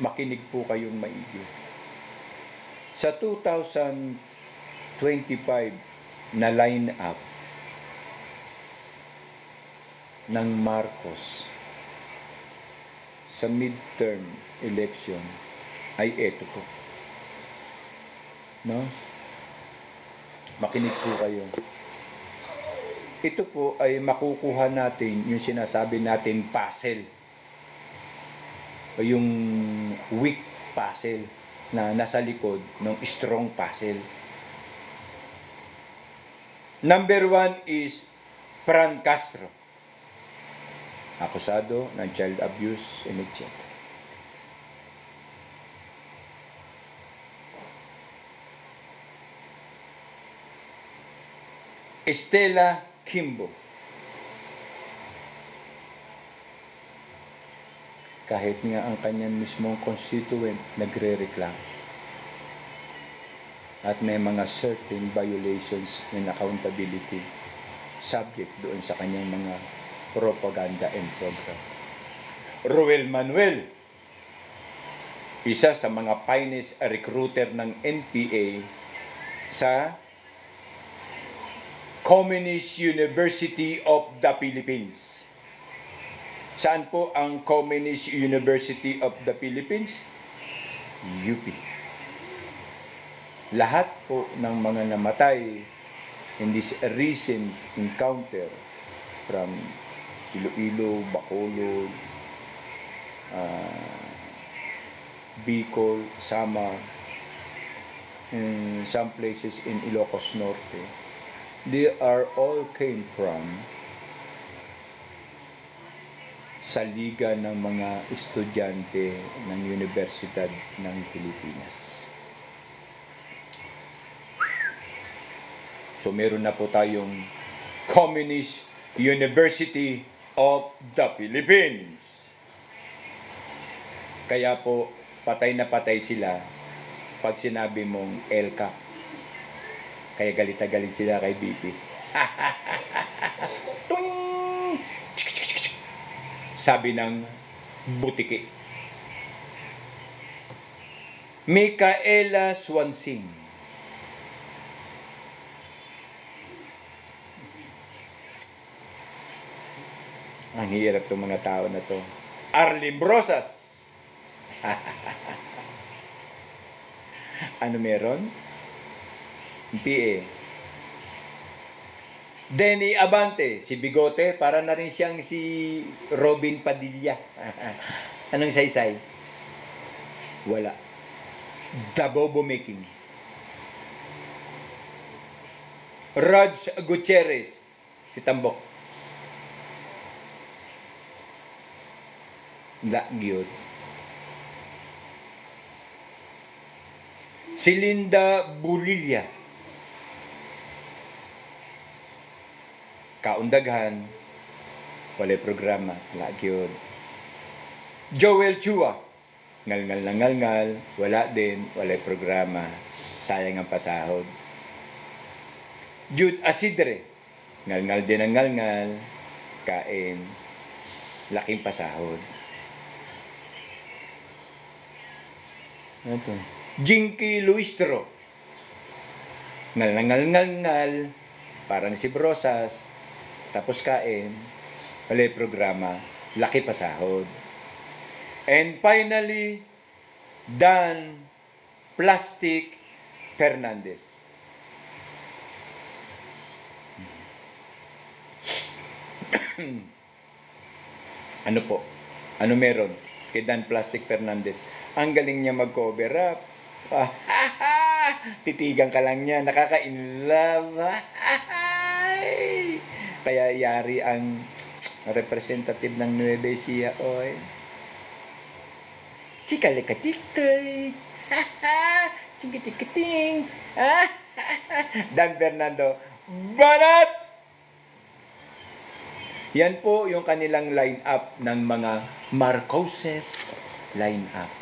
makinig po kayong maigi. Sa 2025 na line-up ng Marcos sa midterm election ay eto po. No? Makinig po kayo. Ito po ay makukuha natin yung sinasabi natin puzzle. O yung weak puzzle na nasa likod ng strong puzzle. Number 1 is Fran Castro. Akusado ng child abuse and etc. Estela Kimbo. Kahit nga ang kanyang mismong constituent nagre-reklamo. At may mga certain violations and accountability subject doon sa kanyang mga propaganda and program. Ruel Manuel, isa sa mga finest recruiter ng NPA sa Communist University of the Philippines. Saan po ang Communist University of the Philippines? UP. Lahat po ng mga namatay in this recent encounter from Iloilo, Bacolod, Bicol, Samar, in some places in Ilocos Norte, they are all came from sa Liga ng mga Estudyante ng Universidad ng Pilipinas. So meron na po tayong Communist University of the Philippines. Kaya po, patay na patay sila pag sinabi mong ELCA. Kaya galit na galit sila kay BP. Sabi ng butiki. Micaela Swansing. Ang hirap itong mga tao na to. Arlene Brosas. Ano meron? PA. Denny Abante, si Bigote, para na rin siyang si Robin Padilla. Anong saysay? Wala. Dabobo making. Rods Gutierrez, si Tambok. Gyud. Si Linda Bulilla. Kaundaghan. Walay programa. Gyud. Joel Chua. Ngalngal na ngalngal. Wala din. Walay programa. Sayang ang pasahod. Jude Asidre. Ngalngal din ang ngalngal. Kain. Laking pasahod. Ito. Jinky Luistro. Ngal. Parang si Brosas. Tapos kain. Walay programa. Laki pasahod. And finally, Dan Plastic Fernandez. Ano po? Ano meron kay Dan Plastic Fernandez? Ang galing niya mag-cover up. Titigan ka lang niya. Nakaka-inlove. Kaya yari ang representative ng Nueva Ecija. Oy. Chika-lika-tik-tik. Chika-tik-tik-ting. Dan Fernando. Banat! Yan po yung kanilang line-up ng mga Marcoses line-up.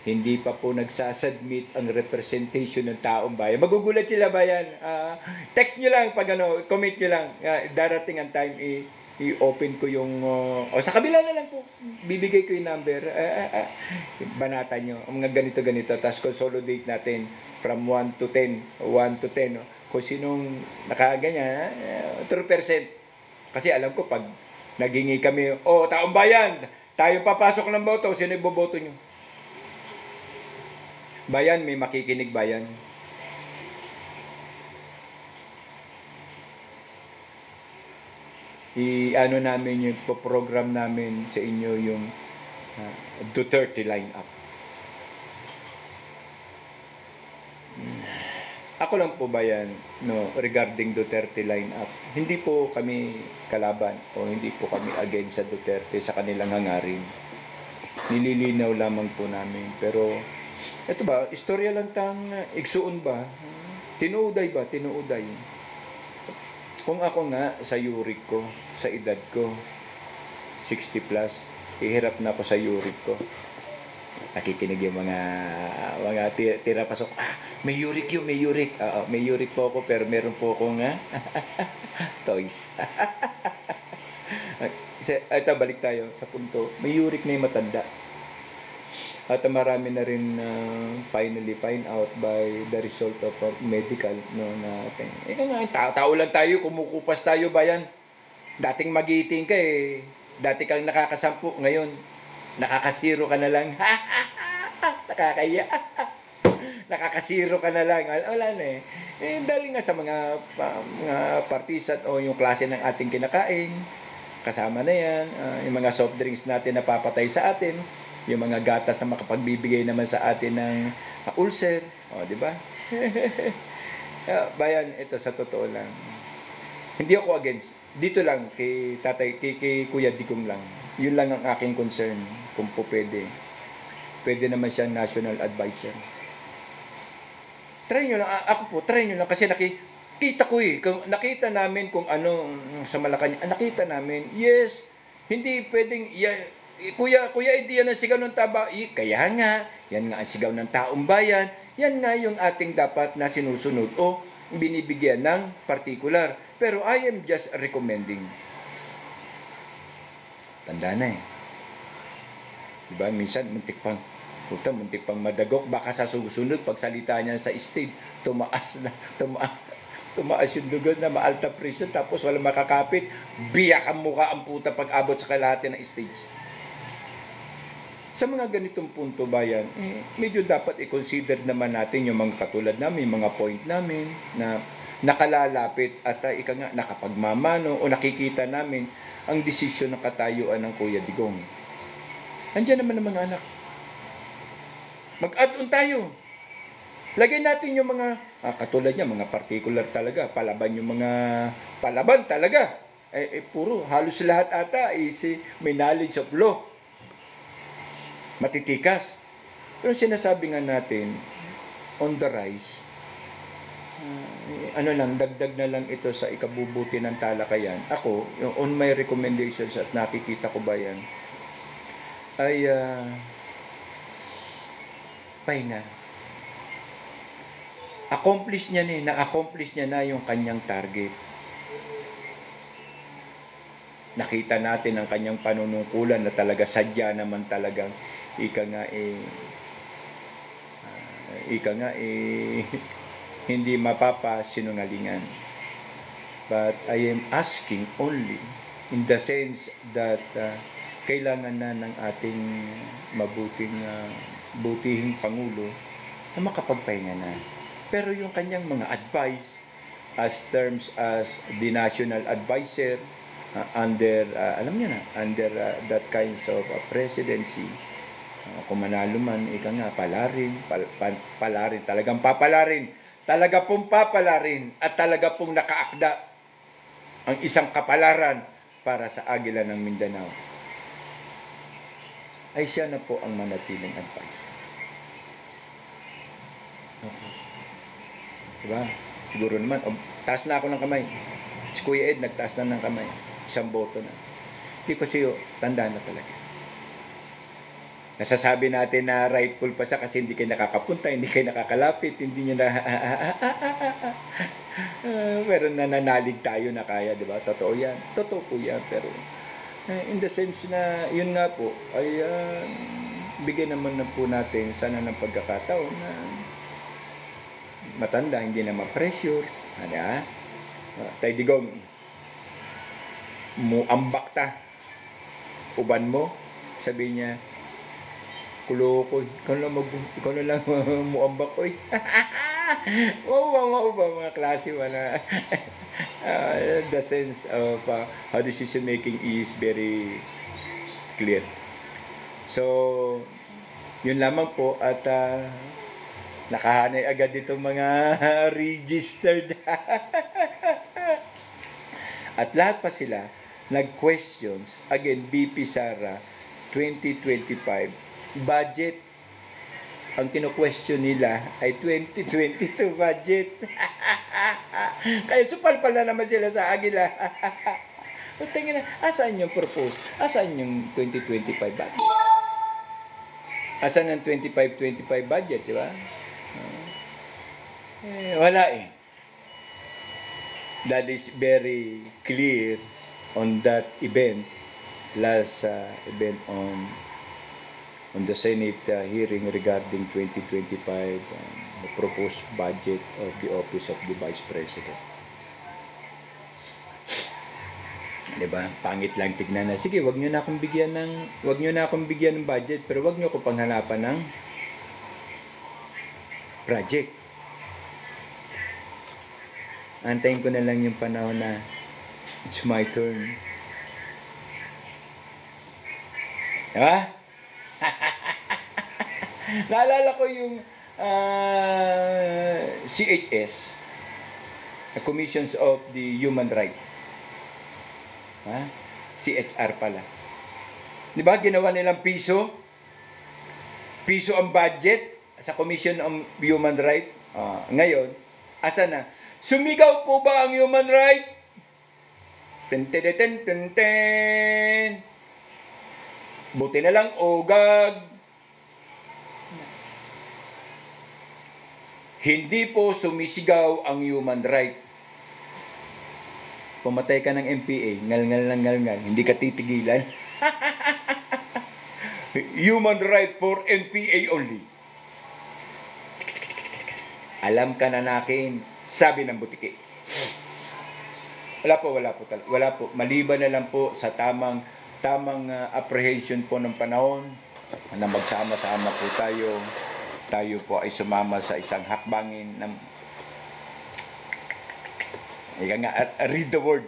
Hindi pa po nagsasubmit ang representation ng taong bayan. Magugulat sila bayan. Text nyo lang pag comment nyo lang. Darating ang time i-open ko yung sa kabila na lang po. Bibigay ko yung number. Banatan nyo. Ang mga ganito-ganito. Tapos consolidate natin from 1 to 10. 1 to 10. Kung sinong nakaganyan, 3%. Kasi alam ko pag nagingi kami, taong bayan, tayo papasok ng boto, sino iboboto nyo? Bayan, may makikinig bayan. I-ano namin yung program namin sa inyo yung Duterte line-up. Ako lang po bayan, regarding Duterte line-up. Hindi po kami kalaban o hindi po kami against sa Duterte sa kanilang hangarin. Nililinaw lamang po namin. Pero ito ba, istorya lang tang igsuon ba? Tinuuday ba? Tinuuday. Kung ako nga sa yurik ko, sa edad ko, 60 plus, ihirap na ako sa yurik ko. Nakikinig yung mga tira pasok. May yurik yun, may yurik. May yurik po ako, pero meron po akong toys. Ito, balik tayo sa punto. May yurik na yung matanda. At marami na rin finally find out by the result of medical natin. Tao lang tayo, kumukupas tayo bayan. Dating magiting ka dati kang nakakasampu, ngayon nakakasiro ka na lang. Nakakaya. Nakakasiro ka na lang. Wala na dahil nga sa mga partisan o yung klase ng ating kinakain, kasama na yan. Yung mga soft drinks natin na papatay sa atin. Yung mga gatas na makapagbibigay naman sa atin ng ulcer. Di ba? Bayan, ito sa totoo lang. Hindi ako against. Dito lang, kay tatay, kay Kuya Digong lang. Yun lang ang aking concern, kung po pwede. Pwede naman siya national advisor. Try nyo lang, ako po, try nyo lang, kasi nakita ko kung nakita namin kung ano sa Malacanang, nakita namin, yes, hindi pwedeng, kuya, hindi yan ang sigaw ng taba, kaya nga, yan nga ang sigaw ng taong bayan, yan nga yung ating dapat na sinusunod o binibigyan ng particular. Pero I am just recommending. Tanda na Diba? Minsan, muntik pang madagok. Baka sa susunod, pagsalita niya sa stage, tumaas yung dugo na maalta pressure, tapos walang makakapit. Biyak ang mukha ang puta pag abot sa kalahati ng stage. Sa mga ganitong punto bayan, medyo dapat i-consider naman natin yung mga katulad namin, mga point namin na nakalalapit at nakapagmamano o nakikita namin ang desisyon ng katayuan ng Kuya Digong. Andiyan naman ang mga anak. Mag-add-on tayo. Lagay natin yung mga, katulad niya, mga particular talaga, palaban talaga. Puro, halos lahat ata may knowledge of law. Matitikas. Pero sinasabi nga natin, on the rise, dagdag na lang ito sa ikabubuti ng talakayan. Ako, on my recommendations at nakikita ko ba yan, ay pahinga. Na-accomplish niya na yung kanyang target. Nakita natin ang kanyang panunungkulan na talaga sadya naman talagang hindi mapapasinungalingan. But I am asking only in the sense that kailangan na ng ating butihing Pangulo na makapagpahinga na. Pero yung kanyang mga advice as terms as the national advisor under that kinds of presidency, kung manalo man, palarin, talagang papalarin, talaga pong papalarin at talaga pong nakaakda ang isang kapalaran para sa Agila ng Mindanao, ay siya na po ang manatiling advisor. Okay. Diba? Siguro naman, taas na ako ng kamay. Si Kuya Ed, nagtaas na ng kamay. Isang boto na. Hindi kasi tanda na talaga. Nasasabi natin na rightful pa siya kasi hindi kayo nakakapunta, hindi kayo nakakalapit, hindi niya na pero nananalig tayo na kaya, di ba? Totoo yan. Totoo po yan. Pero in the sense na yun nga po ay bigyan naman na po natin sana ng pagkakataon na matanda, hindi na ma-pressure. Tay Digong, muambak ta. Uban mo, sabi niya, kulokoy, ikaw na lang muambak ko. Wow, mga klase wala. The sense of how decision making is very clear. So, yun lamang po at nakahanay agad itong mga registered. At lahat pa sila nag-questions. Again, BP Sara 2025 budget. Ang kino-question nila ay 2022 budget. Kaya supal-pal na naman sila sa Agila. Tingin na, asaan yung propose? Asaan yung 2025 budget? Asaan ang 25-25 budget, di ba? Wala That is very clear on that event, last event on the Senate hearing regarding 2025 the proposed budget of the Office of the Vice President. Diba? Pangit lang tignan na. Sige, wag niyo na akong bigyan ng budget, pero wag niyo ko panghanapan ng project. Antayin ko na lang yung panahon na it's my turn. Diba? Naalala ko yung CHS, Commissions of the Human Rights. Ha? CHR pala. Di ba ginawa nilang piso? Piso ang budget sa Commission on Human Rights. Ngayon, asa na? Sumigaw po ba ang human right? Ten ten ten ten ten. Buti na lang ogag. Hindi po sumisigaw ang human right. Pumatay ka ng MPA, ngal-ngal lang ngal-ngal, hindi ka titigilan. Human right for NPA only. Alam ka na nakin, sabi ng butiki. Wala po. Maliban na lang po sa tamang apprehension po ng panahon na magsama-sama po tayo. Tayo po ay sumama sa isang hakbangin ng read the word.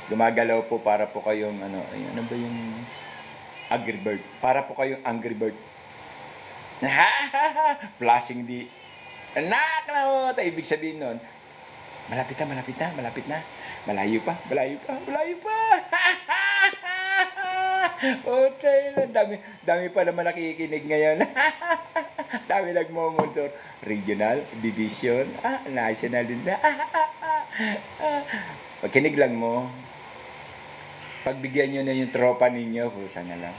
Gumagalaw po para po kayong ano ba yung Angry Bird. Para po kayong Angry Bird. Flashing the anak na ibig sabihin nun, malapit na. Malayo pa. Okay, dami pa naman nakikinig ngayon. Dami nagmomotor. Regional, division, national din. Pagkinig lang mo, pagbigyan nyo na yung tropa ninyo, pusa na lang.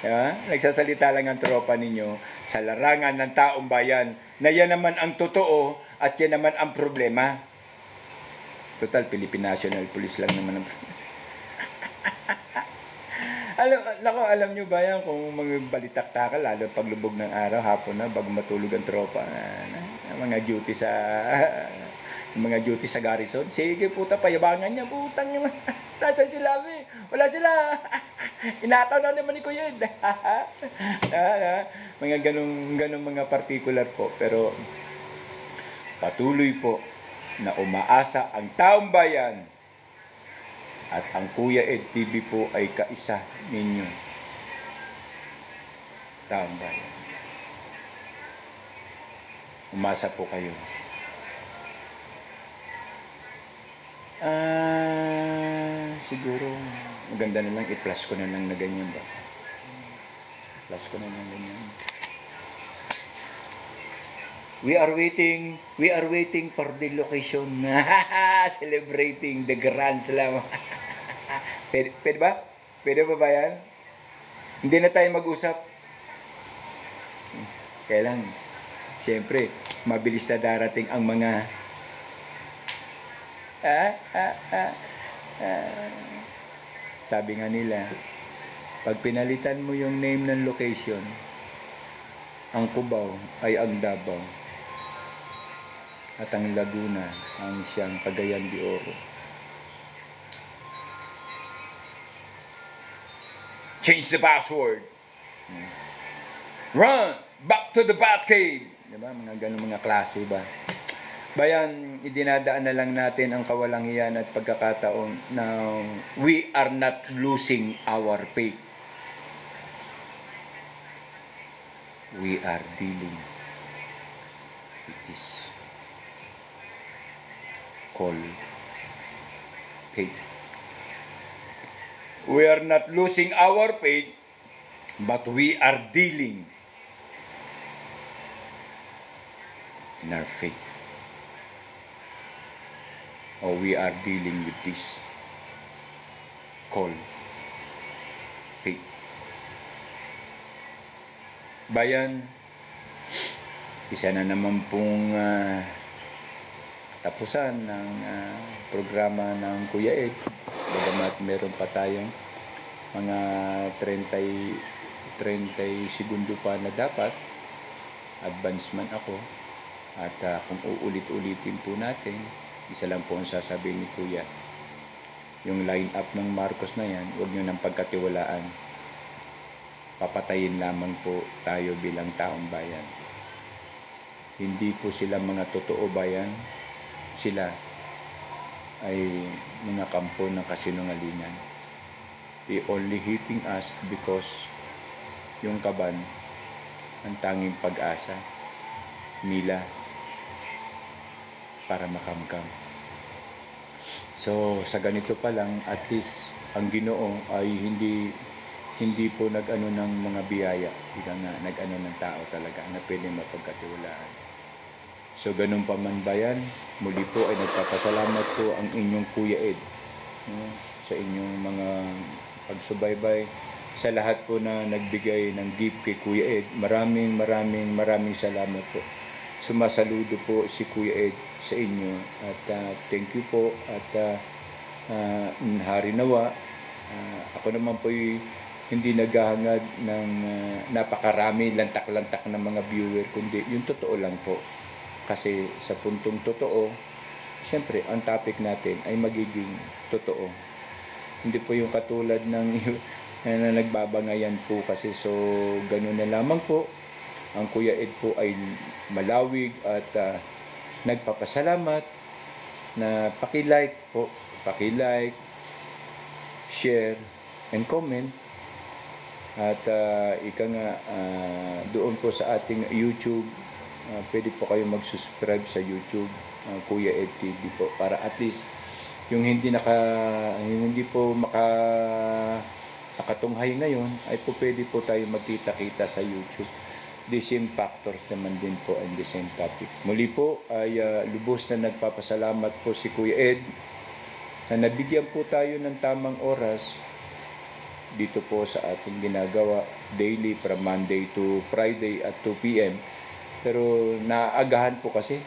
Diba? Nagsasalita lang ang tropa ninyo sa larangan ng taong bayan na yan naman ang totoo at yan naman ang problema. Total, Philippine National Police lang naman ang alam nyo ba yan kung magbalitakta ka, lalo paglubog ng araw, hapon na, bago matulog ang tropa, mga duty sa garrison. Sige puta, payabangan niya, putang niya. Nasaan sila, wala sila. Inataw na naman ni Kuya. Mga ganong mga particular po. Pero patuloy po na umaasa ang taong bayan at ang Kuya Ed TV po ay kaisa ninyo. Taong bayan. Umasa po kayo. Siguro maganda na lang i-plus ko na lang na ganyan ba. Plus ko na lang ganyan. We are waiting for the location. Celebrating the Grand Slam. Pwede ba? Pwede ba yan? Hindi na tayo mag-usap. Kailan? Siyempre, mabilis na darating ang mga sabi nga nila, pag pinalitan mo yung name ng location, ang Cubao ay ang Davao at ang Laguna ang siyang Cagayan de Oro. Change the password. Run back to the Batcave. Diba? Mga ganun mga klase ba? Bayan, idinadaan na lang natin ang kawalangian at pagkakataon na we are not losing our faith. We are dealing with this called faith. We are not losing our faith, but we are dealing in our faith. Or we are dealing with this called faith. Bayan, isa na naman pong tapusan ng programa ng Kuya Ed. Bagamat meron pa tayong mga 30 segundo pa na dapat. Advance man ako. At kung uulit-ulitin po natin, isa lang po ang sasabihin ni Kuya. Yung line-up ng Marcos na yan, huwag nyo nang pagkatiwalaan. Papatayin lamang po tayo bilang taong bayan. Hindi po sila mga totoo bayan. Sila ay mga kampo ng kasinungalingan. They only hitting us because yung kaban, ang tanging pag-asa nila para makamkam. So sa ganito pa lang, at least ang Ginoo ay hindi po nag-ano ng mga biyaya, ika nga nag-ano ng tao talaga na pwede mapagkatiwalaan. So ganun pa man ba yan, muli po ay nagpapasalamat po ang inyong Kuya Ed, sa inyong mga pagsubaybay, sa lahat po na nagbigay ng gift kay Kuya Ed. Maraming salamat po. Sumasaludo po si Kuya Ed sa inyo at thank you po at hari nawa. Ako naman po hindi naghahangad ng napakarami lantak-lantak ng mga viewer, kundi yung totoo lang po. Kasi sa puntong totoo, siyempre ang topic natin ay magiging totoo. Hindi po yung katulad ng na nagbabangayan po kasi. So ganun na lamang po. Ang Kuya Ed po ay malawig at nagpapasalamat na paki-like po, paki-like, share, and comment. At ika nga doon po sa ating YouTube, pwede po kayo mag-subscribe sa YouTube, Kuya Ed TV po, para at least yung hindi po nakatunghay ngayon ay po pwede po tayo magkita-kita sa YouTube. The same factors naman din po and the same topic. Muli po ay lubos na nagpapasalamat po si Kuya Ed na nabigyan po tayo ng tamang oras dito po sa ating ginagawa daily from Monday to Friday at 2 p.m. Pero naagahan po kasi.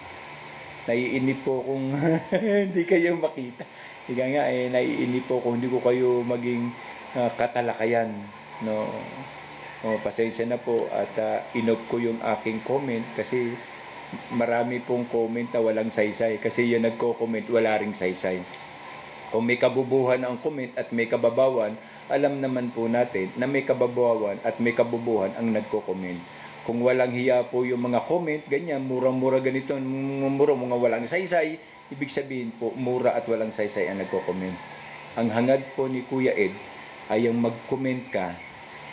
Naiinip po kung hindi kayo makita. Ika nga naiinip po kung hindi ko kayo maging katalakayan. No? Pasensya na po at inop ko yung aking comment kasi marami pong comment na walang saysay. Kasi yung nagko-comment wala ring saysay. Kung may kabubuhan ang comment at may kababawan, alam naman po natin na may kababawan at may kabubuhan ang nagko-comment. Kung walang hiya po yung mga comment, ganyan, mura-mura ganito, mura, mga walang saysay, ibig sabihin po, mura at walang saysay ang nagko-comment. Ang hangad po ni Kuya Ed ay yung mag-comment ka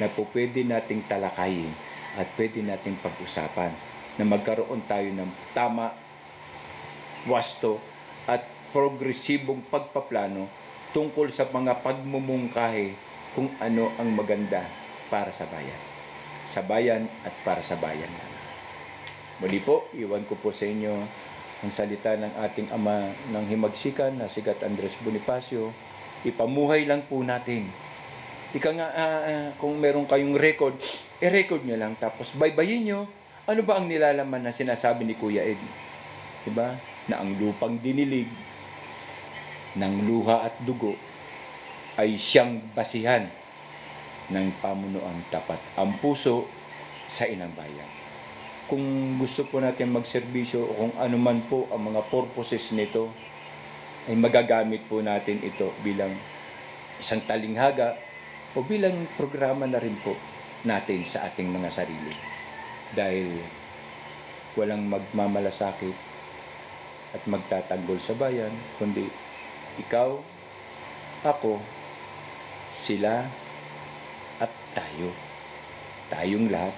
na po pwede nating talakayin at pwede nating pag-usapan na magkaroon tayo ng tama, wasto at progresibong pagpaplano tungkol sa mga pagmumungkahi kung ano ang maganda para sa bayan. Sa bayan at para sa bayan namin. Muli po, iwan ko po sa inyo ang salita ng ating ama ng himagsikan na si Gat Andres Bonifacio. Ipamuhay lang po natin. Ika nga, kung meron kayong record, i-record nyo lang. Tapos baybayin nyo, ano ba ang nilalaman na sinasabi ni Kuya Ed? Diba? Na ang lupang dinilig ng luha at dugo ay siyang basihan ng pamunuan tapat. Ang puso sa inang bayan. Kung gusto po natin magserbisyo o kung ano man po ang mga purposes nito, ay magagamit po natin ito bilang isang talinghaga o bilang programa na rin po natin sa ating mga sarili. Dahil walang magmamalasakit at magtatanggol sa bayan, kundi ikaw, ako, sila, at tayo. Tayong lahat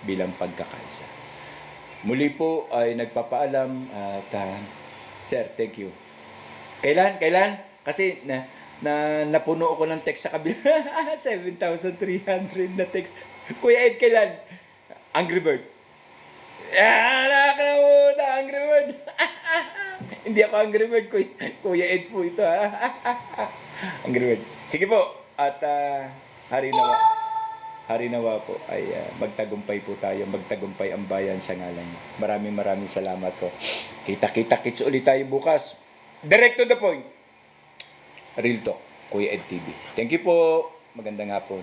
bilang pagkakaisa. Muli po ay nagpapaalam at sir, thank you. Kailan? Kasi napuno ako ng text sa kabila. 7,300 na text. Kuya Ed, kailan? Angry Bird. Nakakalamuta, Angry Bird. Hindi ako Angry Bird, Kuya Ed po ito. Angry Bird. Sige po. At hari nawa po ay magtagumpay po tayo, magtagumpay ang bayan sa ngalan niya. Maraming salamat po. Kita-kits ulit tayo bukas. Direct to the point. Real Talk, Kuya Ed TV. Thank you po. Magandang hapon.